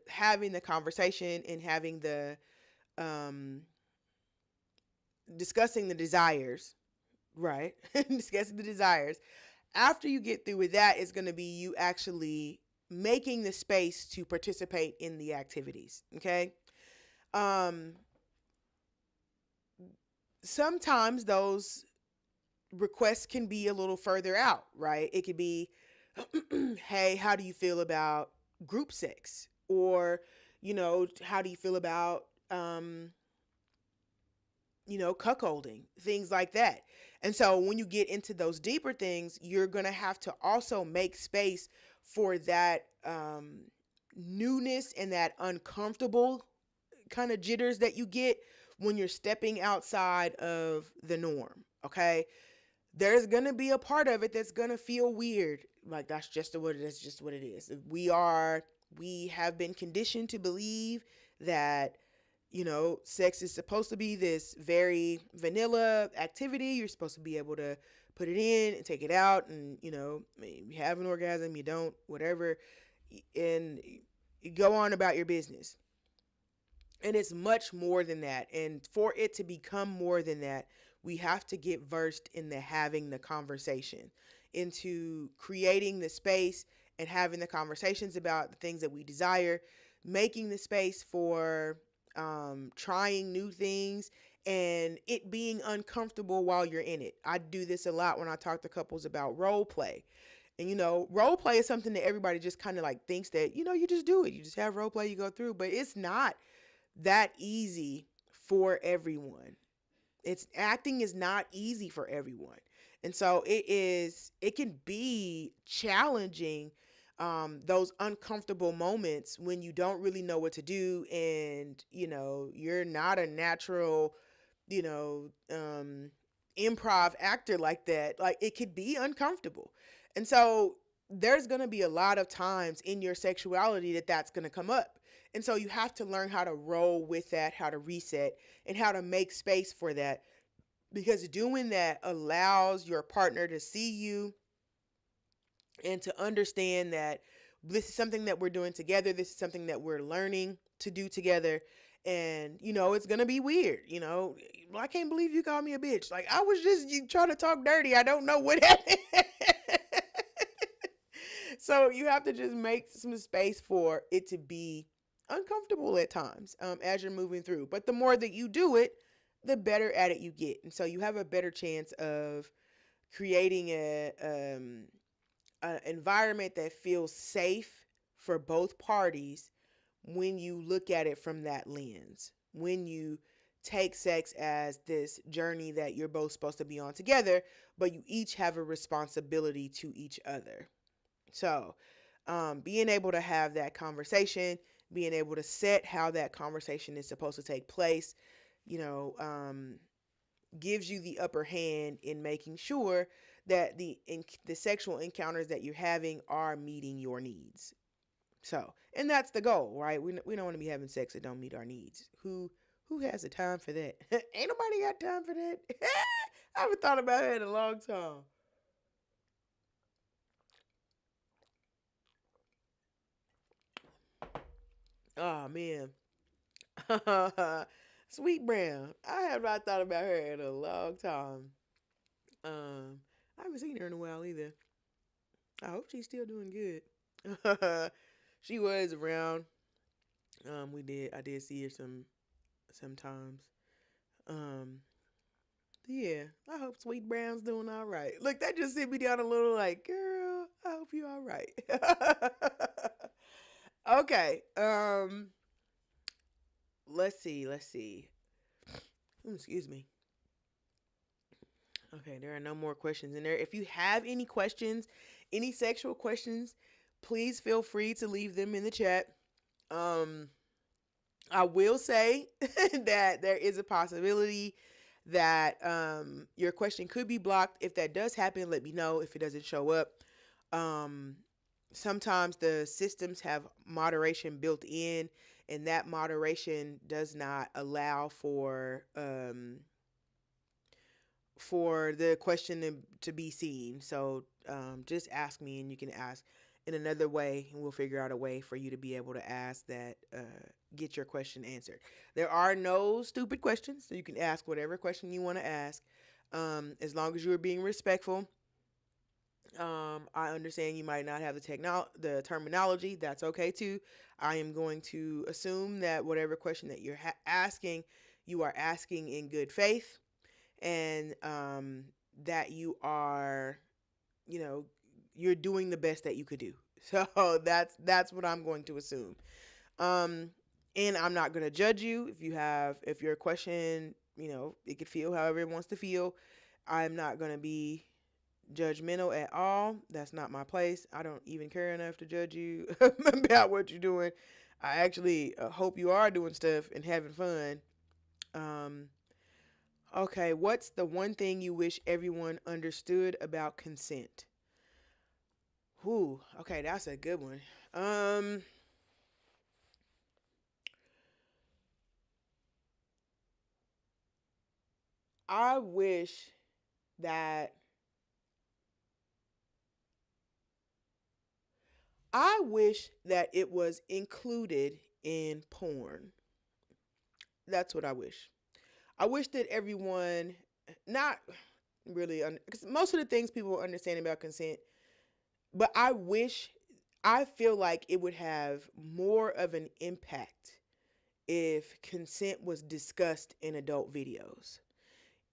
having the conversation and having the discussing the desires, right? Discussing the desires. After you get through with that, it's going to be you actually making the space to participate in the activities. Okay. Sometimes those requests can be a little further out, right? It could be, "Hey, how do you feel about group sex?" Or, how do you feel about, cuckolding, things like that. And so when you get into those deeper things, you're going to have to also make space for that newness and that uncomfortable kind of jitters that you get when you're stepping outside of the norm. Okay. There's going to be a part of it that's going to feel weird. Like, that's just what it is. Just what it is. We have been conditioned to believe that, sex is supposed to be this very vanilla activity. You're supposed to be able to put it in and take it out, and, you have an orgasm, you don't, whatever, and you go on about your business. And it's much more than that. And for it to become more than that, we have to get versed in having the conversation, into creating the space and having the conversations about the things that we desire, making the space for trying new things, and it being uncomfortable while you're in it. I do this a lot when I talk to couples about role play. And, role play is something that everybody just kind of like thinks that, you just do it. You just have role play, you go through, but it's not that easy for everyone. Acting is not easy for everyone. And so it can be challenging, those uncomfortable moments when you don't really know what to do, and, you're not a natural, improv actor like that, like it could be uncomfortable. And so there's going to be a lot of times in your sexuality that that's going to come up. And so you have to learn how to roll with that, how to reset, and how to make space for that, because doing that allows your partner to see you and to understand that this is something that we're doing together. This is something that we're learning to do together. And, it's going to be weird. I can't believe you called me a bitch. Like, I was just trying to talk dirty. I don't know what happened. So you have to just make some space for it to be uncomfortable at times, as you're moving through. But the more that you do it, the better at it you get. And so you have a better chance of creating an environment that feels safe for both parties when you look at it from that lens. When you take sex as this journey that you're both supposed to be on together, but you each have a responsibility to each other. So, being able to have that conversation, being able to set how that conversation is supposed to take place, you know, um, gives you the upper hand in making sure that the sexual encounters that you're having are meeting your needs. So, and that's the goal, right? We don't want to be having sex that don't meet our needs. Who has the time for that? Ain't nobody got time for that. I haven't thought about it in a long time. Oh man. Sweet Brown. I have not thought about her in a long time. Um, I haven't seen her in a while either. I hope she's still doing good. She was around. I did see her sometimes. Um, yeah, I hope Sweet Brown's doing all right. Look, that just sent me down a little like, girl, I hope you all right. Okay. Let's see. Excuse me. Okay, there are no more questions in there. If you have any questions, any sexual questions, please feel free to leave them in the chat. Um, I will say that there is a possibility that your question could be blocked. If that does happen, let me know if it doesn't show up. Um, Sometimes the systems have moderation built in, and that moderation does not allow for the question to be seen. So just ask me, and you can ask in another way, and we'll figure out a way for you to be able to ask that, get your question answered. There are no stupid questions, so you can ask whatever question you want to ask, as long as you are being respectful. I understand you might not have the terminology. That's okay too. I am going to assume that whatever question that you're asking, you are asking in good faith, and that you know, you're doing the best that you could do. So that's what I'm going to assume. Um, and I'm not going to judge you if your question, it could feel however it wants to feel. I'm not going to be judgmental at all. That's not my place. I don't even care enough to judge you about what you're doing. I actually hope you are doing stuff and having fun. Um, okay, what's the one thing you wish everyone understood about consent? Whew, okay, that's a good one. Um, I wish that it was included in porn. That's what I wish. I wish that everyone, not really, because most of the things people understand about consent, but I feel like it would have more of an impact if consent was discussed in adult videos.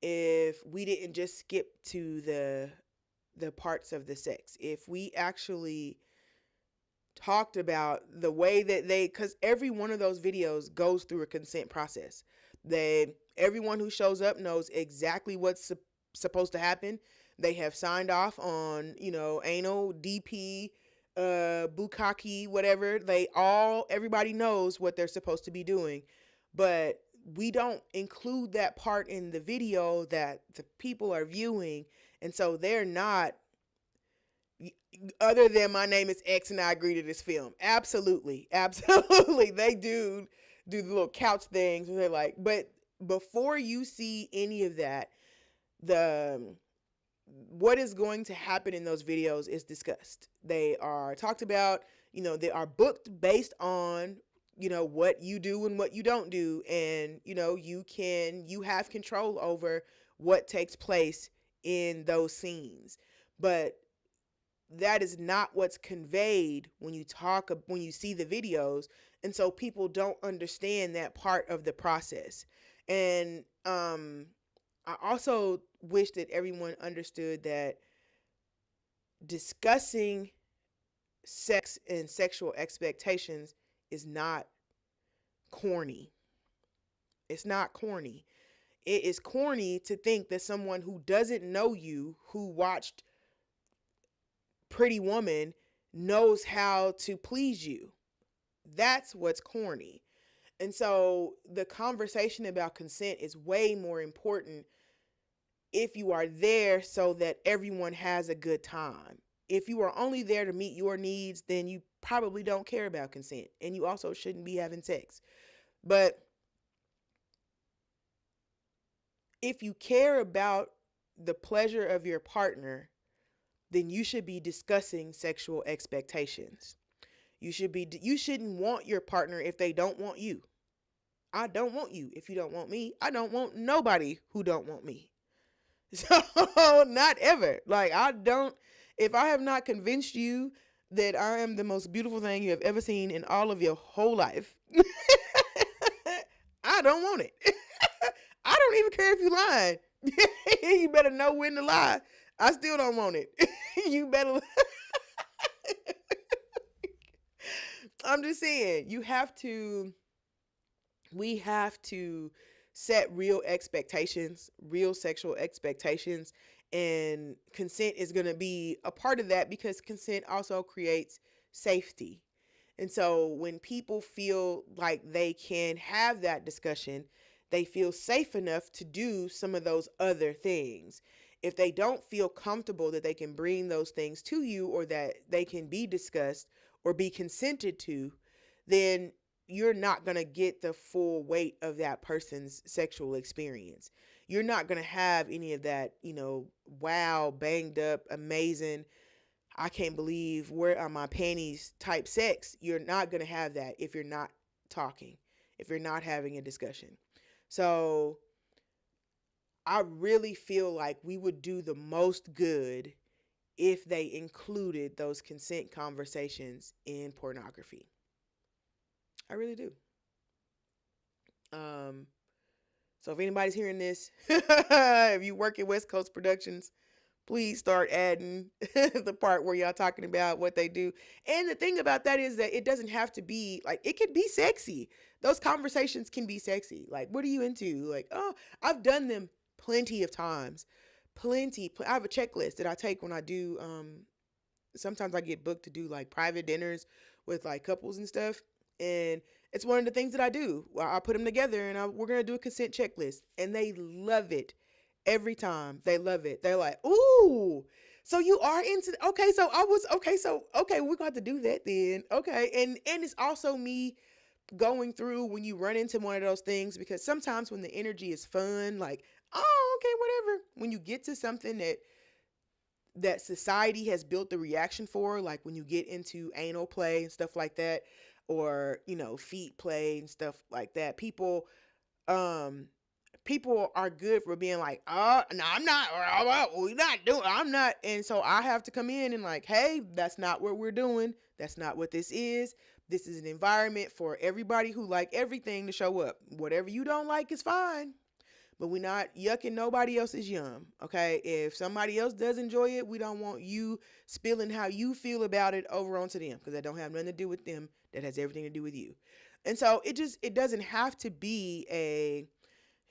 If we didn't just skip to the parts of the sex. If we actually talked about the way that because every one of those videos goes through a consent process. Everyone who shows up knows exactly what's supposed to happen. They have signed off on, anal, DP, bukkake, whatever. Everybody knows what they're supposed to be doing. But we don't include that part in the video that the people are viewing. And so they're not, other than my name is X and I agree to this film. Absolutely. Absolutely. They do the little couch things where they're like, but before you see any of that, the what is going to happen in those videos is discussed. They are talked about, they are booked based on, what you do and what you don't do. And, you have control over what takes place in those scenes. But that is not what's conveyed when you see the videos. And so people don't understand that part of the process. And I also wish that everyone understood that discussing sex and sexual expectations is not corny. It's not corny. It is corny to think that someone who doesn't know you, who watched Pretty Woman, knows how to please you. That's what's corny. And so the conversation about consent is way more important if you are there so that everyone has a good time. If you are only there to meet your needs, then you probably don't care about consent, and you also shouldn't be having sex. But if you care about the pleasure of your partner, then you should be discussing sexual expectations. You shouldn't want your partner if they don't want you. I don't want you if you don't want me. I don't want nobody who don't want me. So not ever. Like, if I have not convinced you that I am the most beautiful thing you have ever seen in all of your whole life, I don't want it. I don't even care if you lying. You better know when to lie. I still don't want it. You better. I'm just saying, we have to set real expectations, real sexual expectations, and consent is going to be a part of that, because consent also creates safety. And so when people feel like they can have that discussion, they feel safe enough to do some of those other things. If they don't feel comfortable that they can bring those things to you, or that they can be discussed or be consented to, then you're not going to get the full weight of that person's sexual experience. You're not going to have any of that, wow, banged up, amazing, I can't believe, where are my panties type sex. You're not going to have that if you're not talking, if you're not having a discussion. So I really feel like we would do the most good if they included those consent conversations in pornography. I really do. So if anybody's hearing this, if you work at West Coast Productions, please start adding the part where y'all talking about what they do. And the thing about that is that it doesn't have to be, like, it could be sexy. Those conversations can be sexy. Like, what are you into? Like, oh, I've done them plenty of times. Plenty. I have a checklist that I take when I do, sometimes I get booked to do like private dinners with like couples and stuff. And it's one of the things that I do. Well, I put them together and we're going to do a consent checklist. And they love it every time. They love it. They're like, ooh, so you are into, okay, so we're going to have to do that then. Okay. And it's also me going through when you run into one of those things, because sometimes when the energy is fun, like, oh, okay, whatever. When you get to something that society has built the reaction for, like when you get into anal play and stuff like that, or, feet play and stuff like that, people are good for being like, oh, no, I'm not, or we're not doing, I'm not. And so I have to come in and like, hey, that's not what we're doing. That's not what this is. This is an environment for everybody who like everything to show up. Whatever you don't like is fine, but we're not yucking nobody else's yum. Okay. If somebody else does enjoy it, we don't want you spilling how you feel about it over onto them, because that don't have nothing to do with them. That has everything to do with you. And so it doesn't have to be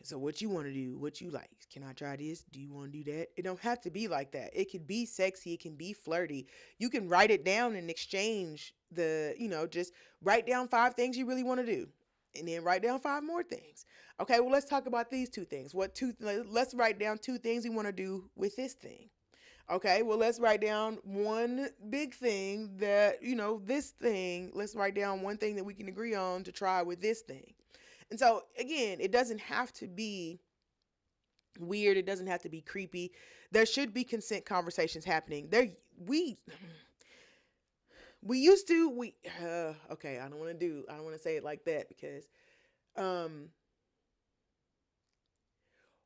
so what you want to do, what you like. Can I try this? Do you want to do that? It don't have to be like that. It can be sexy. It can be flirty. You can write it down and exchange just write down 5 things you really want to do. And then write down 5 more things. Okay, well, let's talk about these 2 things. Let's write down 2 things we want to do with this thing. Okay, well, let's write down one big thing that, this thing, let's write down one thing that we can agree on to try with this thing. And so, again, it doesn't have to be weird. It doesn't have to be creepy. There should be consent conversations happening. We used to, okay, I don't want to say it like that because,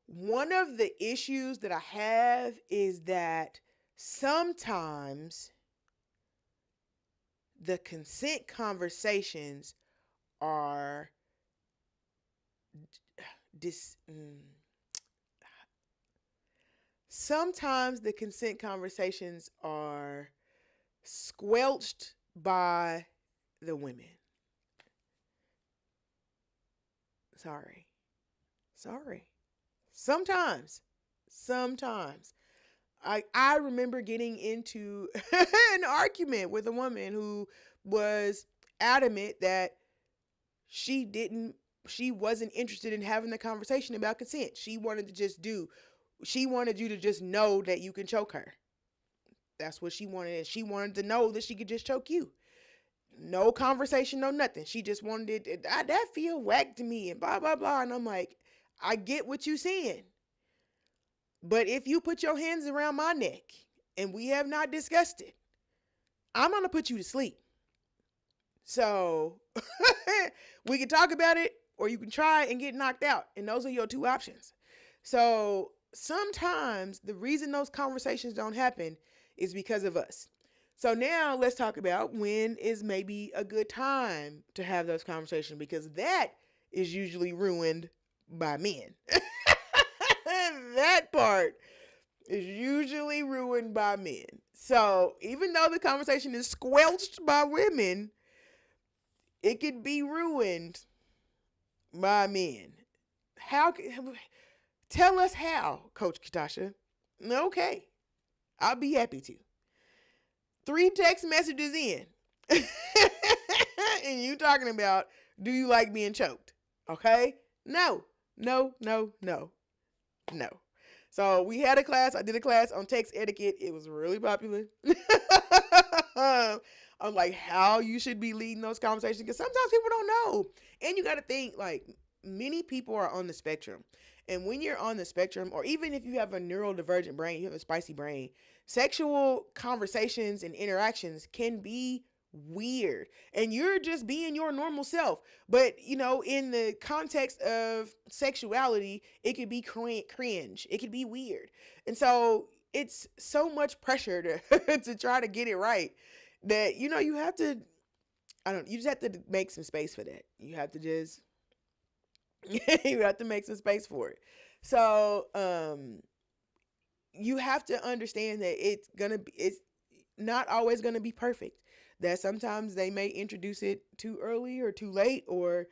one of the issues that I have is that sometimes the consent conversations are sometimes the consent conversations are squelched by the women. Sorry. Sometimes. I remember getting into an argument with a woman who was adamant that she wasn't interested in having the conversation about consent. She wanted you to just know that you can choke her. That's what she wanted. And she wanted to know that she could just choke you. No conversation, no nothing. She just wanted it. That feel whack to me and blah, blah, blah. And I'm like, I get what you're saying. But if you put your hands around my neck and we have not discussed it, I'm going to put you to sleep. So we can talk about it or you can try and get knocked out. And those are your 2 options. So sometimes the reason those conversations don't happen is because of us. So now let's talk about when is maybe a good time to have those conversations, because that is usually ruined by men. That part is usually ruined by men. So even though the conversation is squelched by women, it could be ruined by men. Tell us how, Coach Catasha. Okay, I'll be happy to. 3 text messages in. And you talking about, do you like being choked? Okay? No. So we had a class. I did a class on text etiquette. It was really popular. I'm like, how you should be leading those conversations, because sometimes people don't know. And you got to think, like, many people are on the spectrum. And when you're on the spectrum, or even if you have a neurodivergent brain, you have a spicy brain, sexual conversations and interactions can be weird. And you're just being your normal self. But, in the context of sexuality, it could be cringe. It could be weird. And so it's so much pressure to try to get it right that, you have to, you just have to make some space for that. You have to just, you have to make some space for it. So, you have to understand that it's not always going to be perfect. That sometimes they may introduce it too early or too late, or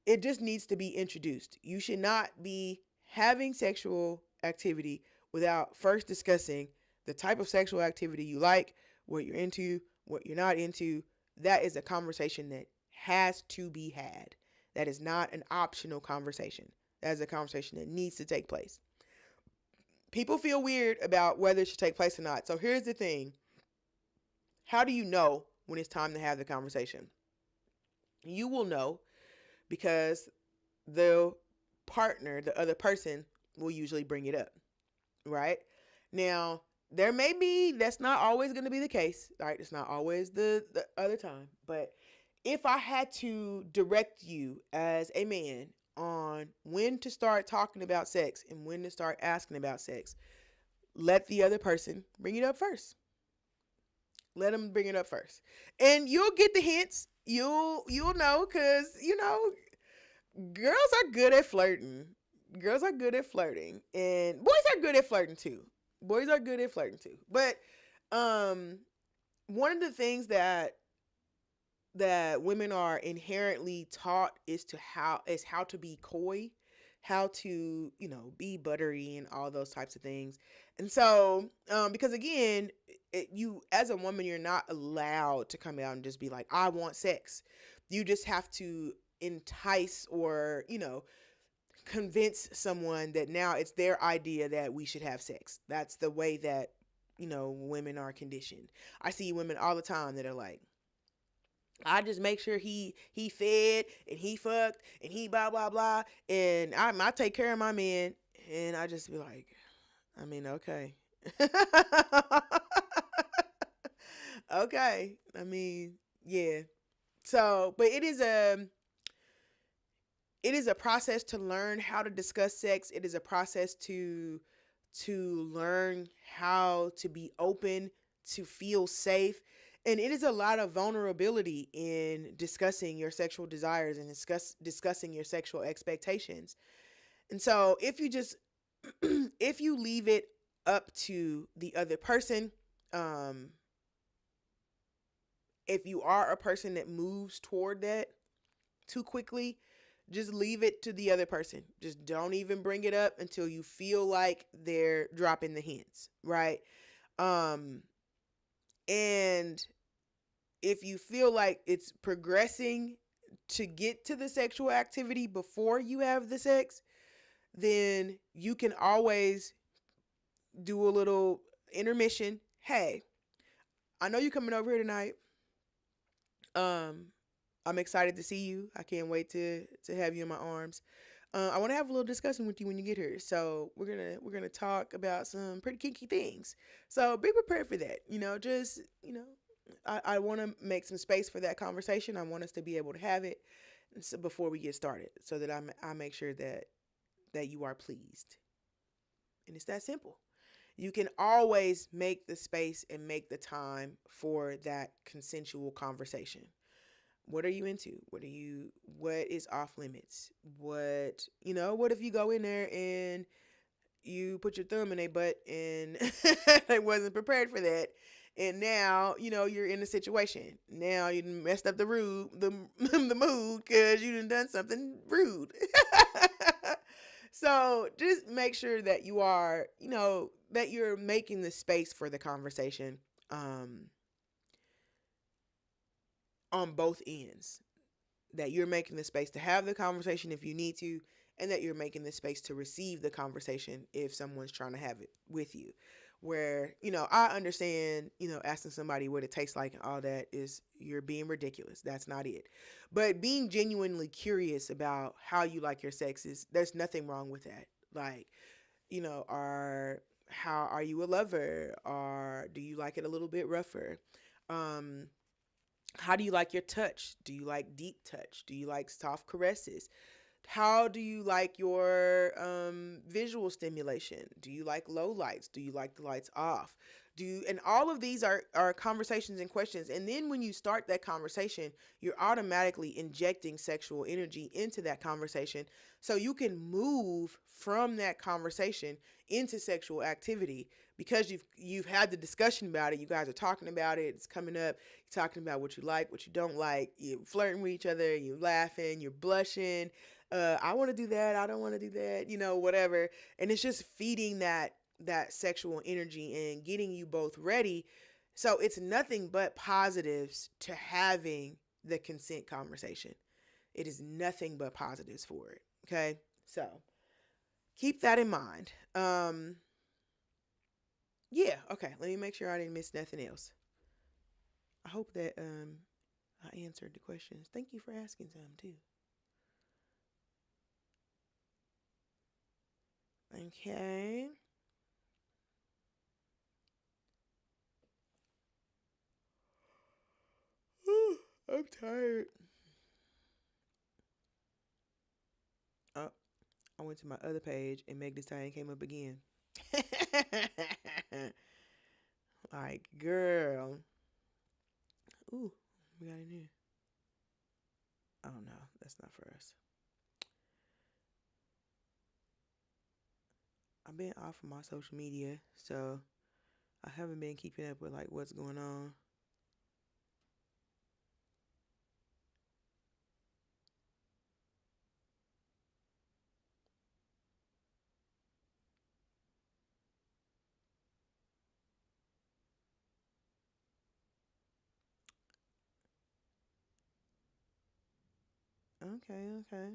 it just needs to be introduced. You should not be having sexual activity without first discussing the type of sexual activity you like, what you're into, what you're not into. That is a conversation that has to be had. That is not an optional conversation. That is a conversation that needs to take place. People feel weird about whether it should take place or not. So here's the thing. How do you know when it's time to have the conversation? You will know because the partner, the other person, will usually bring it up, right? Now, that's not always going to be the case, right? It's not always the other time. But if I had to direct you as a man on when to start talking about sex and when to start asking about sex, let the other person bring it up first. Let them bring it up first. And you'll get the hints. You'll know, because, girls are good at flirting. Girls are good at flirting. And boys are good at flirting too. But one of the things that women are inherently taught is how to be coy, how to, be buttery and all those types of things. And so, because again, you as a woman, you're not allowed to come out and just be like, I want sex. You just have to entice or, convince someone that now it's their idea that we should have sex. That's the way that, women are conditioned. I see women all the time that are like, I just make sure he fed and he fucked and he blah blah blah, and I take care of my man, and I just be like, I mean, okay. Okay. I mean, yeah. So, but it is a process to learn how to discuss sex. It is a process to learn how to be open, to feel safe. And it is a lot of vulnerability in discussing your sexual desires and discussing your sexual expectations. And so if you just if you leave it up to the other person, um, if you are a person that moves toward that too quickly, just leave it to the other person. Just don't even bring it up until you feel like they're dropping the hints, right? Um, and if you feel like it's progressing to get to the sexual activity before you have the sex, then you can always do a little intermission. Hey, I know you're coming over here tonight. Um, I'm excited to see you. I can't wait to have you in my arms. I want to have a little discussion with you when you get here. So we're gonna talk about some pretty kinky things. So be prepared for that. Just I want to make some space for that conversation. I want us to be able to have it, so before we get started, so that I make sure that you are pleased. And it's that simple. You can always make the space and make the time for that consensual conversation. What are you into? What is off limits? What if you go in there and you put your thumb in a butt and I wasn't prepared for that. And now, you're in a situation. Now you messed up the mood because you done something rude. So just make sure that you are, that you're making the space for the conversation, on both ends. That you're making the space to have the conversation if you need to, and that you're making the space to receive the conversation if someone's trying to have it with you. Where, I understand, asking somebody what it tastes like and all that is, you're being ridiculous. That's not it. But being genuinely curious about how you like your sex there's nothing wrong with that. Like, how are you a lover? Or do you like it a little bit rougher? Um, how do you like your touch? Do you like deep touch? Do you like soft caresses? How do you like your visual stimulation? Do you like low lights? Do you like the lights off? And all of these are conversations and questions. And then when you start that conversation, you're automatically injecting sexual energy into that conversation. So you can move from that conversation into sexual activity because you've had the discussion about it. You guys are talking about it. It's coming up. You're talking about what you like, what you don't like. You're flirting with each other. You're laughing. You're blushing. I want to do that. I don't want to do that. Whatever. And it's just feeding that sexual energy and getting you both ready. So it's nothing but positives to having the consent conversation. It is nothing but positives for it. Okay. So keep that in mind. Yeah. Okay. Let me make sure I didn't miss nothing else. I hope that I answered the questions. Thank you for asking some too. Okay. I'm tired. Oh, I went to my other page and Meg Thee Stallion came up again. Like, girl. Ooh, we got in here. Oh no, that's not for us. I've been off of my social media, so I haven't been keeping up with like what's going on. Okay, okay.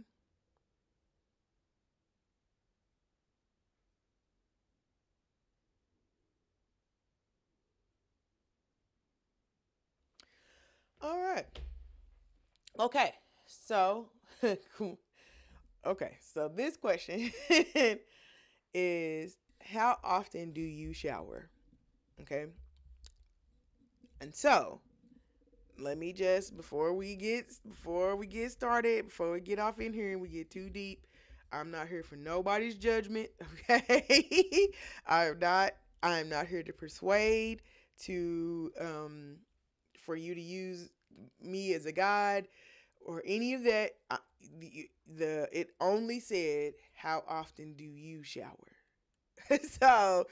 All right. Okay. So, okay. So this question is, how often do you shower? Okay. And so, let me just, before we get started, before we get off in here and we get too deep, I'm not here for nobody's judgment. Okay. I'm not here to persuade, to for you to use me as a guide or any of that. It only said, how often do you shower? So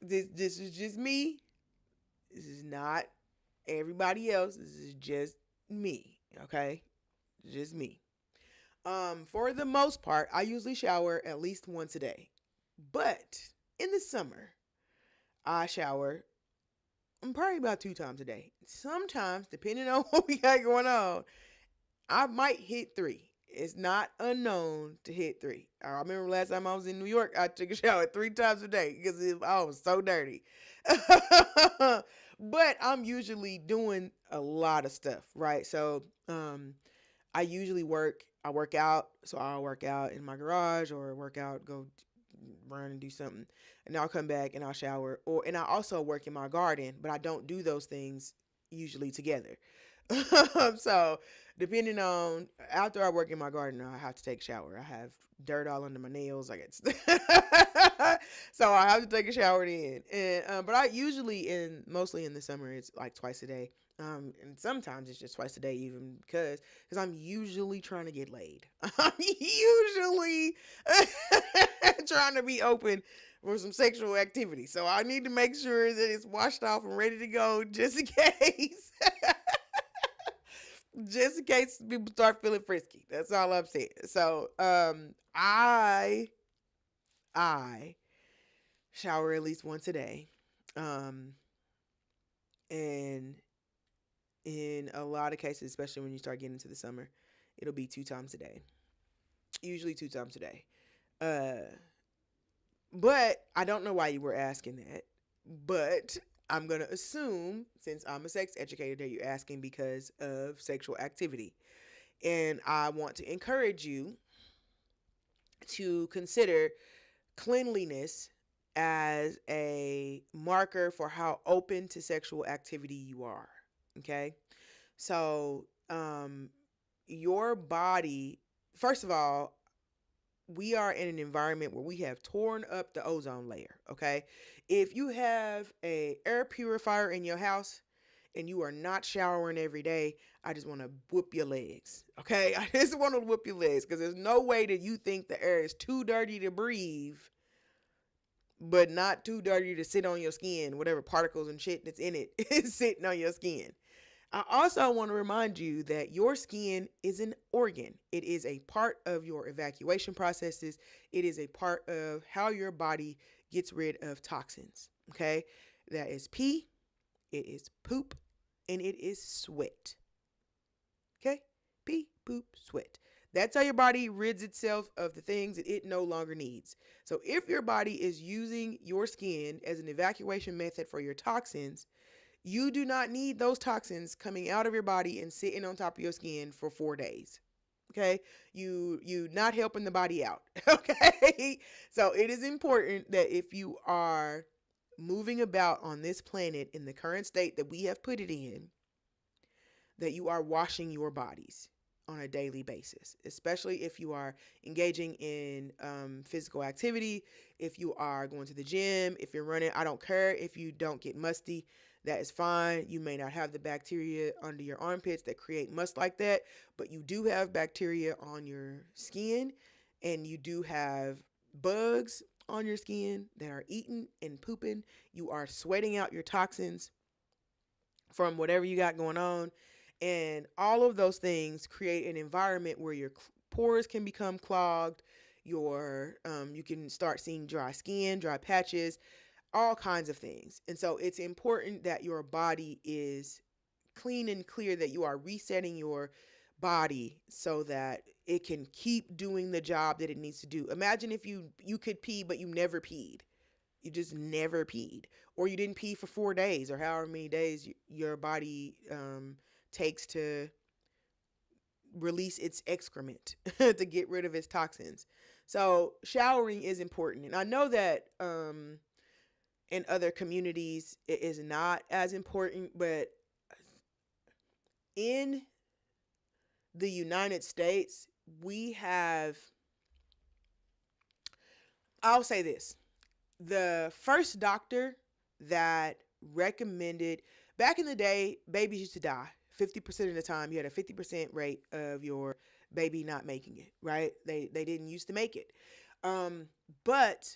this is just me. This is not everybody else. This is just me. Okay, just me. For the most part, I usually shower at least once a day. But in the summer, I shower probably about 2 times a day. Sometimes, depending on what we got going on, I might hit three. It's not unknown to hit three. I remember last time I was in New York, I took a shower 3 times a day because I was so dirty. But I'm usually doing a lot of stuff, right? So, I usually work. I work out, so I'll work out in my garage or work out, go run and do something, and I'll come back and I'll shower. And I also work in my garden, but I don't do those things usually together. So depending on, after I work in my garden, I have to take a shower. I have dirt all under my nails. I get so I have to take a shower then. And but I usually, mostly in the summer, it's like twice a day. And sometimes it's just twice a day, even because I'm usually trying to get laid. I'm usually trying to be open for some sexual activity. So I need to make sure that it's washed off and ready to go just in case. Just in case people start feeling frisky. That's all I'm saying. So I shower at least once a day. Um and in a lot of cases, especially when you start getting into the summer, it'll be 2 times a day. Usually 2 times a day. Uh but I don't know why you were asking that. But I'm gonna assume, since I'm a sex educator, that you're asking because of sexual activity. And I want to encourage you to consider cleanliness as a marker for how open to sexual activity you are. Okay. So, your body, first of all, we are in an environment where we have torn up the ozone layer. Okay. If you have a air purifier in your house and you are not showering every day, I just want to whoop your legs. Okay. I just want to whoop your legs because there's no way that you think the air is too dirty to breathe, but not too dirty to sit on your skin. Whatever particles and shit that's in it is sitting on your skin. I also want to remind you that your skin is an organ. It is a part of your evacuation processes. It is a part of how your body gets rid of toxins. Okay. That is pee, it is poop, and it is sweat. Okay. Pee, poop, sweat. That's how your body rids itself of the things that it no longer needs. So if your body is using your skin as an evacuation method for your toxins, you do not need those toxins coming out of your body and sitting on top of your skin for 4 days. Okay, you not helping the body out. Okay, so it is important that if you are moving about on this planet in the current state that we have put it in, that you are washing your bodies on a daily basis, especially if you are engaging in physical activity, if you are going to the gym, if you're running. I don't care if you don't get musty. That is fine. You may not have the bacteria under your armpits that create must like that, but you do have bacteria on your skin, and you do have bugs on your skin that are eating and pooping. You are sweating out your toxins from whatever you got going on. And all of those things create an environment where your pores can become clogged. You can start seeing dry skin, dry patches, all kinds of things. And so it's important that your body is clean and clear, that you are resetting your body so that it can keep doing the job that it needs to do. Imagine if you could pee but you never peed. You just never peed, or you didn't pee for 4 days, or however many days your body takes to release its excrement to get rid of its toxins. So showering is important, and I know that in other communities it is not as important, but in the United States, we have, I'll say this, the first doctor that recommended, back in the day, babies used to die 50% of the time. You had a 50% rate of your baby not making it, right? They didn't used to make it. But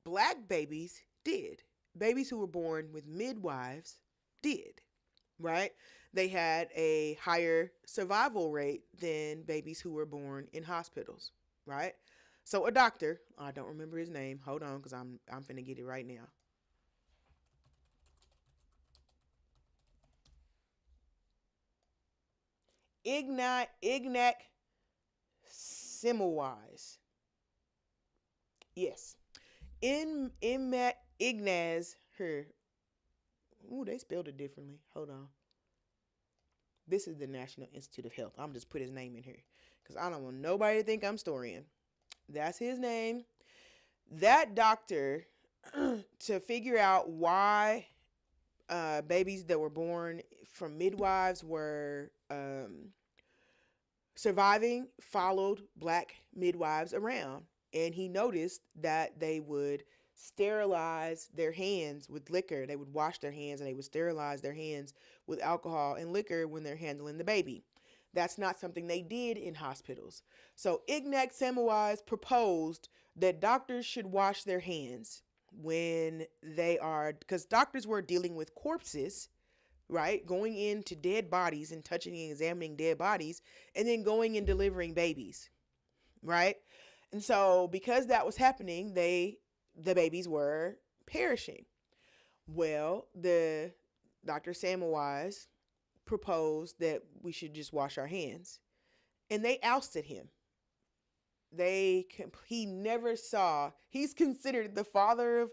black babies did. Babies who were born with midwives did, right? They had a higher survival rate than babies who were born in hospitals, right? So a doctor, I don't remember his name. Hold on, because I'm finna get it right now. Ignac Semmelweis. Yes. Ignaz her. Ooh, they spelled it differently. Hold on. This is the National Institute of Health. I'm just put his name in here because I don't want nobody to think I'm storying. That's his name. That doctor, to figure out why babies that were born from midwives were surviving, followed black midwives around. And he noticed that they would sterilize their hands with liquor. They would wash their hands and they would sterilize their hands with alcohol and liquor when they're handling the baby. That's not something they did in hospitals. So Ignaz Semmelweis proposed that doctors should wash their hands when they are, because doctors were dealing with corpses, right? Going into dead bodies and touching and examining dead bodies, and then going and delivering babies, right? And so because that was happening, the babies were perishing. Well, the Dr. Semmelweis proposed that we should just wash our hands, and they ousted him. He never saw, he's considered the father of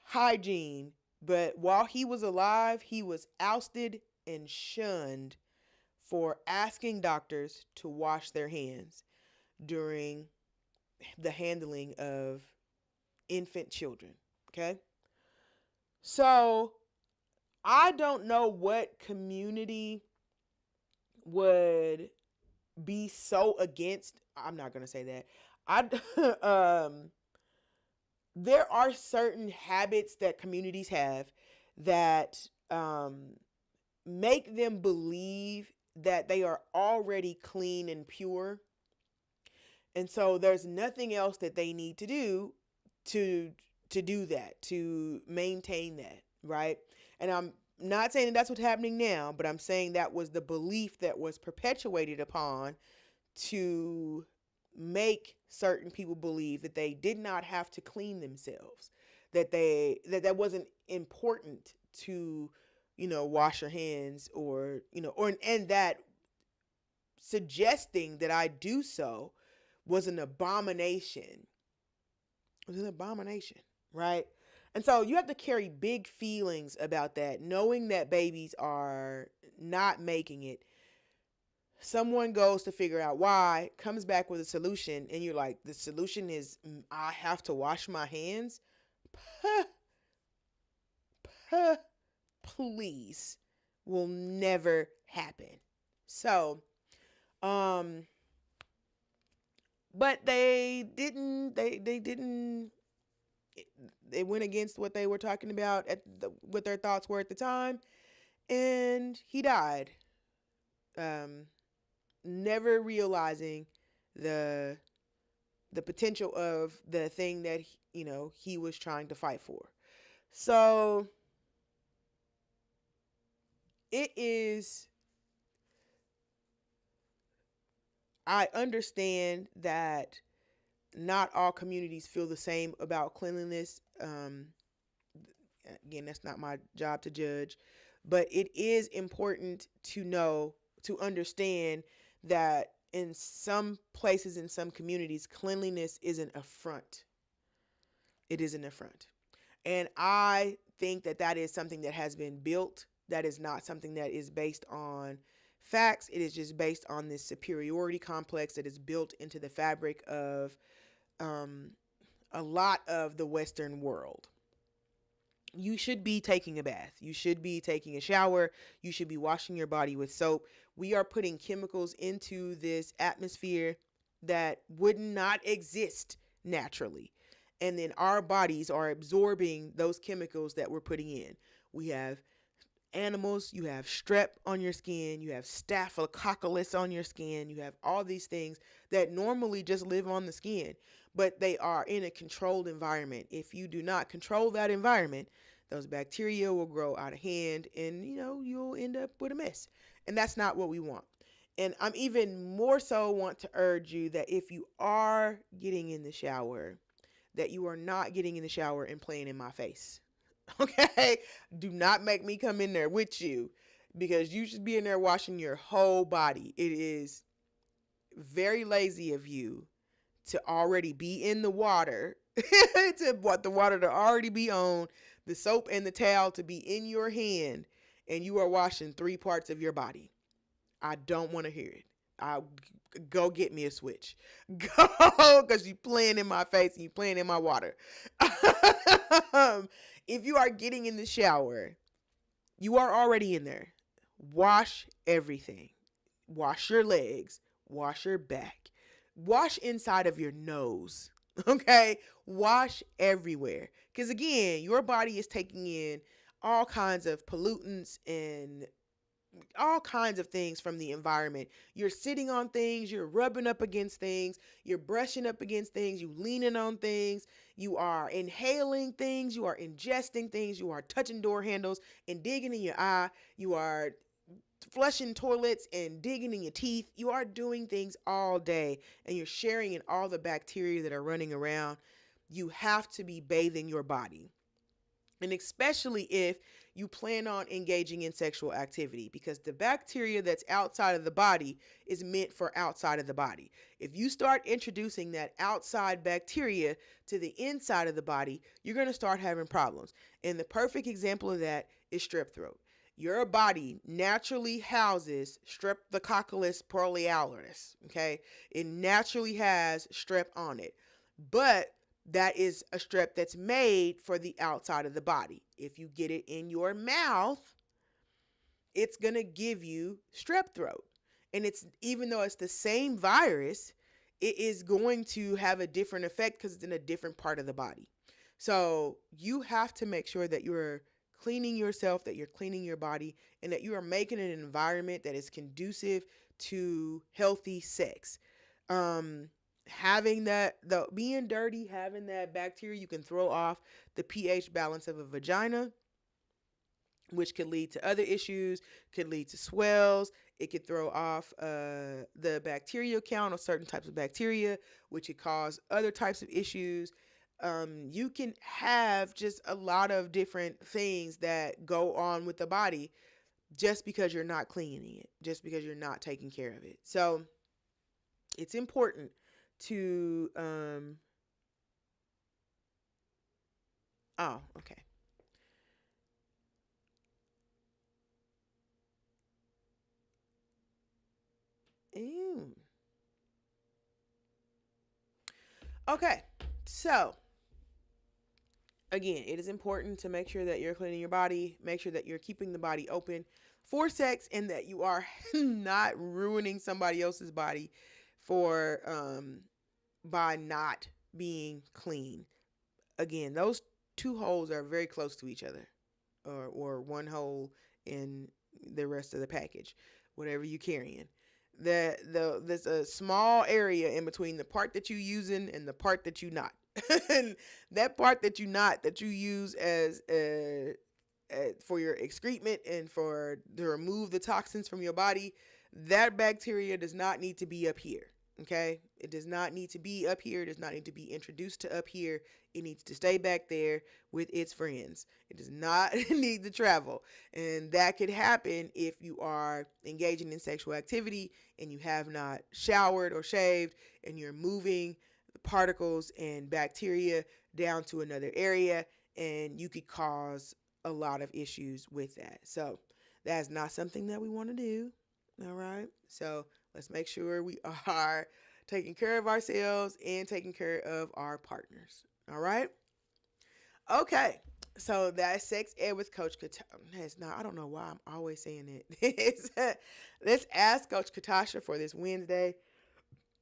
hygiene, but while he was alive, he was ousted and shunned for asking doctors to wash their hands during the handling of infant children. Okay. So I don't know what community would be so against. I'm not going to say that. There are certain habits that communities have that make them believe that they are already clean and pure. And so there's nothing else that they need to do to do that, to maintain that, right? And I'm not saying that that's what's happening now, but I'm saying that was the belief that was perpetuated upon to make certain people believe that they did not have to clean themselves, that that wasn't important to, wash your hands, or, and that suggesting that I do so was an abomination. It was an abomination, right? And so you have to carry big feelings about that, knowing that babies are not making it. Someone goes to figure out why, comes back with a solution, and you're like, the solution is I have to wash my hands? Please, will never happen. So, but they went against what they were talking about what their thoughts were at the time, and he died. Never realizing the potential of the thing that he was trying to fight for. So it is, I understand that not all communities feel the same about cleanliness. Again, that's not my job to judge, but it is important to know to understand that in some places, in some communities, cleanliness is an affront. It is an affront. And I think that that is something that has been built. That is not something that is based on facts. It is just based on this superiority complex that is built into the fabric of um, a lot of the Western world. You should be taking a bath. You should be taking a shower. You should be washing your body with soap. We are putting chemicals into this atmosphere that would not exist naturally. And then our bodies are absorbing those chemicals that we're putting in. We have animals, you have strep on your skin, you have staphylococcus on your skin, you have all these things that normally just live on the skin, but they are in a controlled environment. If you do not control that environment, those bacteria will grow out of hand and you'll end up with a mess. And that's not what we want. And I'm even more so want to urge you that if you are getting in the shower, that you are not getting in the shower and playing in my face. Okay? Do not make me come in there with you, because you should be in there washing your whole body. It is very lazy of you to already be in the water, to want the water to already be on, the soap and the towel to be in your hand, and you are washing 3 parts of your body. I don't want to hear it. Go get me a switch. Go, because you playing in my face and you playing in my water. If you are getting in the shower, you are already in there. Wash everything. Wash your legs. Wash your back. Wash inside of your nose. Okay? Wash everywhere. Because again, your body is taking in all kinds of pollutants and all kinds of things from the environment. You're sitting on things, you're rubbing up against things, you're brushing up against things, you leaning on things, you are inhaling things, you are ingesting things, you are touching door handles and digging in your eye, you are flushing toilets and digging in your teeth. You are doing things all day and you're sharing in all the bacteria that are running around. You have to be bathing your body. And especially if you plan on engaging in sexual activity, because the bacteria that's outside of the body is meant for outside of the body. If you start introducing that outside bacteria to the inside of the body, you're going to start having problems. And the perfect example of that is strep throat. Your body naturally houses Streptococcus pyoralidis, okay? It naturally has strep on it. But that is a strep that's made for the outside of the body. If you get it in your mouth, it's going to give you strep throat. And it's, even though it's the same virus, it is going to have a different effect because it's in a different part of the body. So you have to make sure that you're cleaning yourself, that you're cleaning your body, and that you are making an environment that is conducive to healthy sex. Having that, being dirty, having that bacteria, you can throw off the pH balance of a vagina, which could lead to other issues, could lead to swells. It could throw off the bacterial count of certain types of bacteria, which could cause other types of issues. You can have just a lot of different things that go on with the body just because you're not cleaning it, just because you're not taking care of it. So it's important to oh, okay. Ew. Okay. So again, it is important to make sure that you're cleaning your body, make sure that you're keeping the body open for sex, and that you are not ruining somebody else's body for by not being clean. Again, those 2 holes are very close to each other, or 1 hole in the rest of the package, whatever you're carrying. There's a small area in between the part that you using and the part that you not. And that part that you not, that you use as for your excrement and to remove the toxins from your body, that bacteria does not need to be up here. Okay, it does not need to be up here. It does not need to be introduced to up here. It needs to stay back there with its friends. It does not need to travel. And that could happen if you are engaging in sexual activity and you have not showered or shaved and you're moving the particles and bacteria down to another area, and you could cause a lot of issues with that. So that's not something that we want to do. All right. So let's make sure we are taking care of ourselves and taking care of our partners. All right. Okay. So that's sex ed with Coach Katasha. That's not. I don't know why I'm always saying it. Let's ask Coach Katasha for this Wednesday.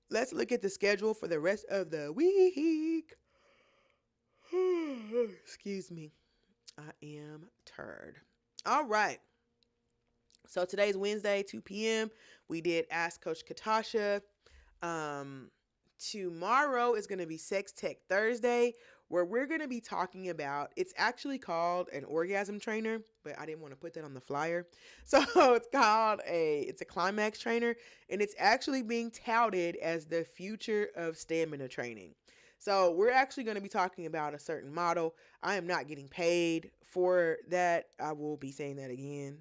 Let's look at the schedule for the rest of the week. Excuse me. I am tired. All right. So today's Wednesday, 2 p.m. We did Ask Coach Catasha. Tomorrow is going to be Sex Tech Thursday, where we're going to be talking about, it's actually called an orgasm trainer, but I didn't want to put that on the flyer. So it's a climax trainer, and it's actually being touted as the future of stamina training. So we're actually going to be talking about a certain model. I am not getting paid for that. I will be saying that again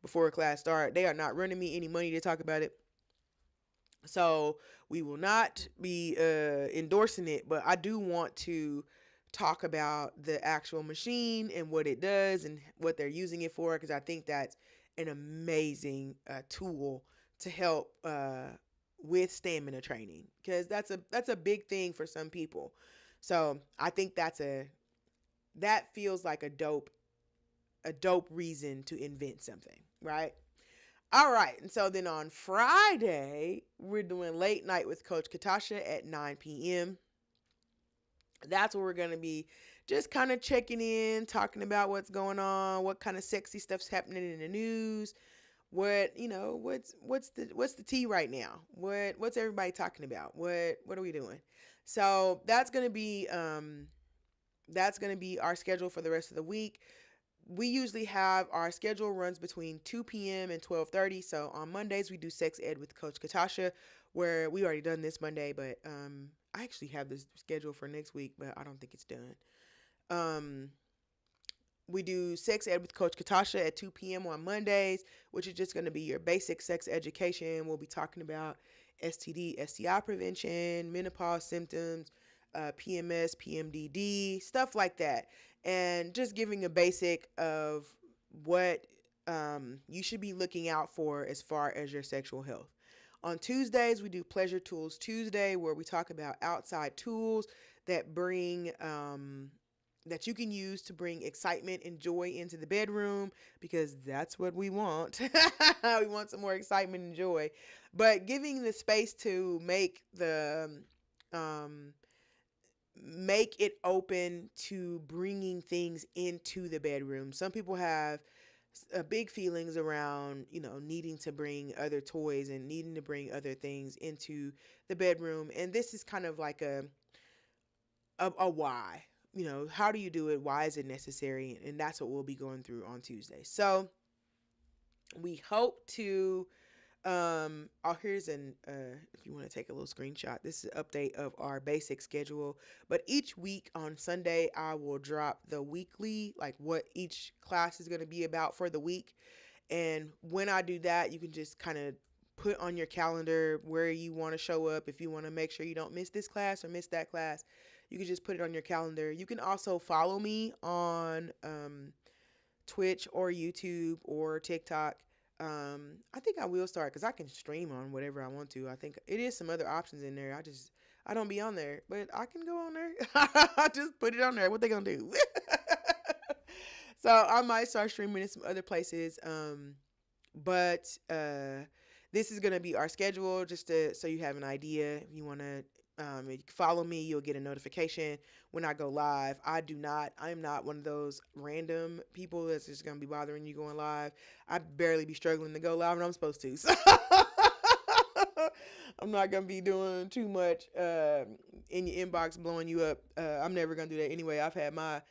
before class start. They are not running me any money to talk about it. So we will not be endorsing it, but I do want to talk about the actual machine and what it does and what they're using it for, because I think that's an amazing tool to help with stamina training, because that's a big thing for some people. So I think that feels like a dope reason to invent something, right? All right. And so then on Friday, we're doing late night with Coach Catasha at 9 p.m. That's where we're going to be just kind of checking in, talking about what's going on, what kind of sexy stuff's happening in the news, what's the tea right now? What's everybody talking about? What are we doing? So that's going to be our schedule for the rest of the week. We usually have our schedule runs between 2 p.m. and 12:30. So on Mondays, we do sex ed with Coach Catasha, where we already done this Monday, but I actually have this schedule for next week, but I don't think it's done. We do sex ed with Coach Catasha at 2 p.m. on Mondays, which is just going to be your basic sex education. We'll be talking about STD, STI prevention, menopause symptoms, PMS, PMDD, stuff like that. And just giving a basic of what you should be looking out for as far as your sexual health. On Tuesdays, we do Pleasure Tools Tuesday, where we talk about outside tools that bring that you can use to bring excitement and joy into the bedroom, because that's what we want. We want some more excitement and joy, but giving the space to make it open to bringing things into the bedroom. Some people have big feelings around, needing to bring other toys and needing to bring other things into the bedroom. And this is kind of like a why. How do you do it? Why is it necessary? And that's what we'll be going through on Tuesday. So we hope to here's if you want to take a little screenshot, this is an update of our basic schedule. But each week on Sunday, I will drop the weekly, like what each class is going to be about for the week. And when I do that, you can just kind of put on your calendar where you want to show up. If you want to make sure you don't miss this class or miss that class, you can just put it on your calendar. You can also follow me on Twitch or YouTube or TikTok. I think I will start, because I can stream on whatever I want to. I think it is some other options in there. I don't be on there, but I can go on there. I just put it on there. What they gonna do? So I might start streaming in some other places. But this is gonna be our schedule, just so you have an idea. If you wanna if you follow me, you'll get a notification when I go live. I am not one of those random people that's just going to be bothering you going live. I barely be struggling to go live when I'm supposed to. So I'm not going to be doing too much in your inbox blowing you up. I'm never going to do that anyway. I've had my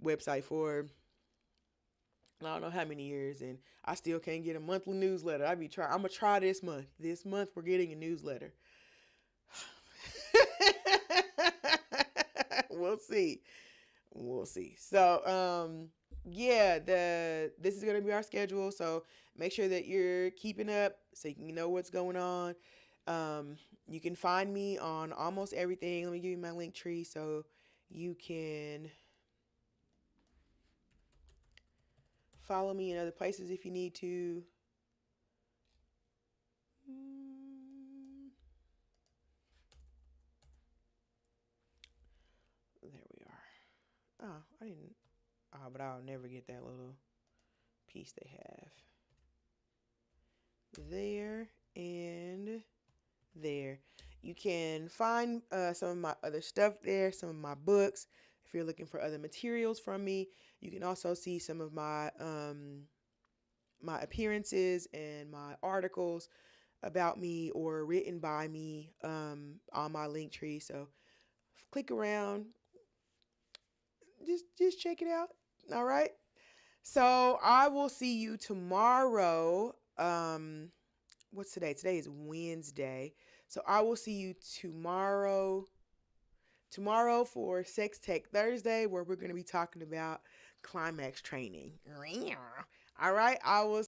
website for I don't know how many years, and I still can't get a monthly newsletter. I be trying. I'm gonna try this month. This month we're getting a newsletter. We'll see. We'll see. So, yeah, this is gonna be our schedule. So make sure that you're keeping up so you can know what's going on. You can find me on almost everything. Let me give you my link tree so you can follow me in other places if you need to. There we are. Oh, I didn't. Oh, but I'll never get that little piece they have. There and there. You can find some of my other stuff there, some of my books. If you're looking for other materials from me, you can also see some of my appearances and my articles about me or written by me on my link tree. So click around, just check it out. All right. So I will see you tomorrow. What's today? Today is Wednesday. So I will see you tomorrow for Sex Tech Thursday, where we're going to be talking about climax training. All right. I will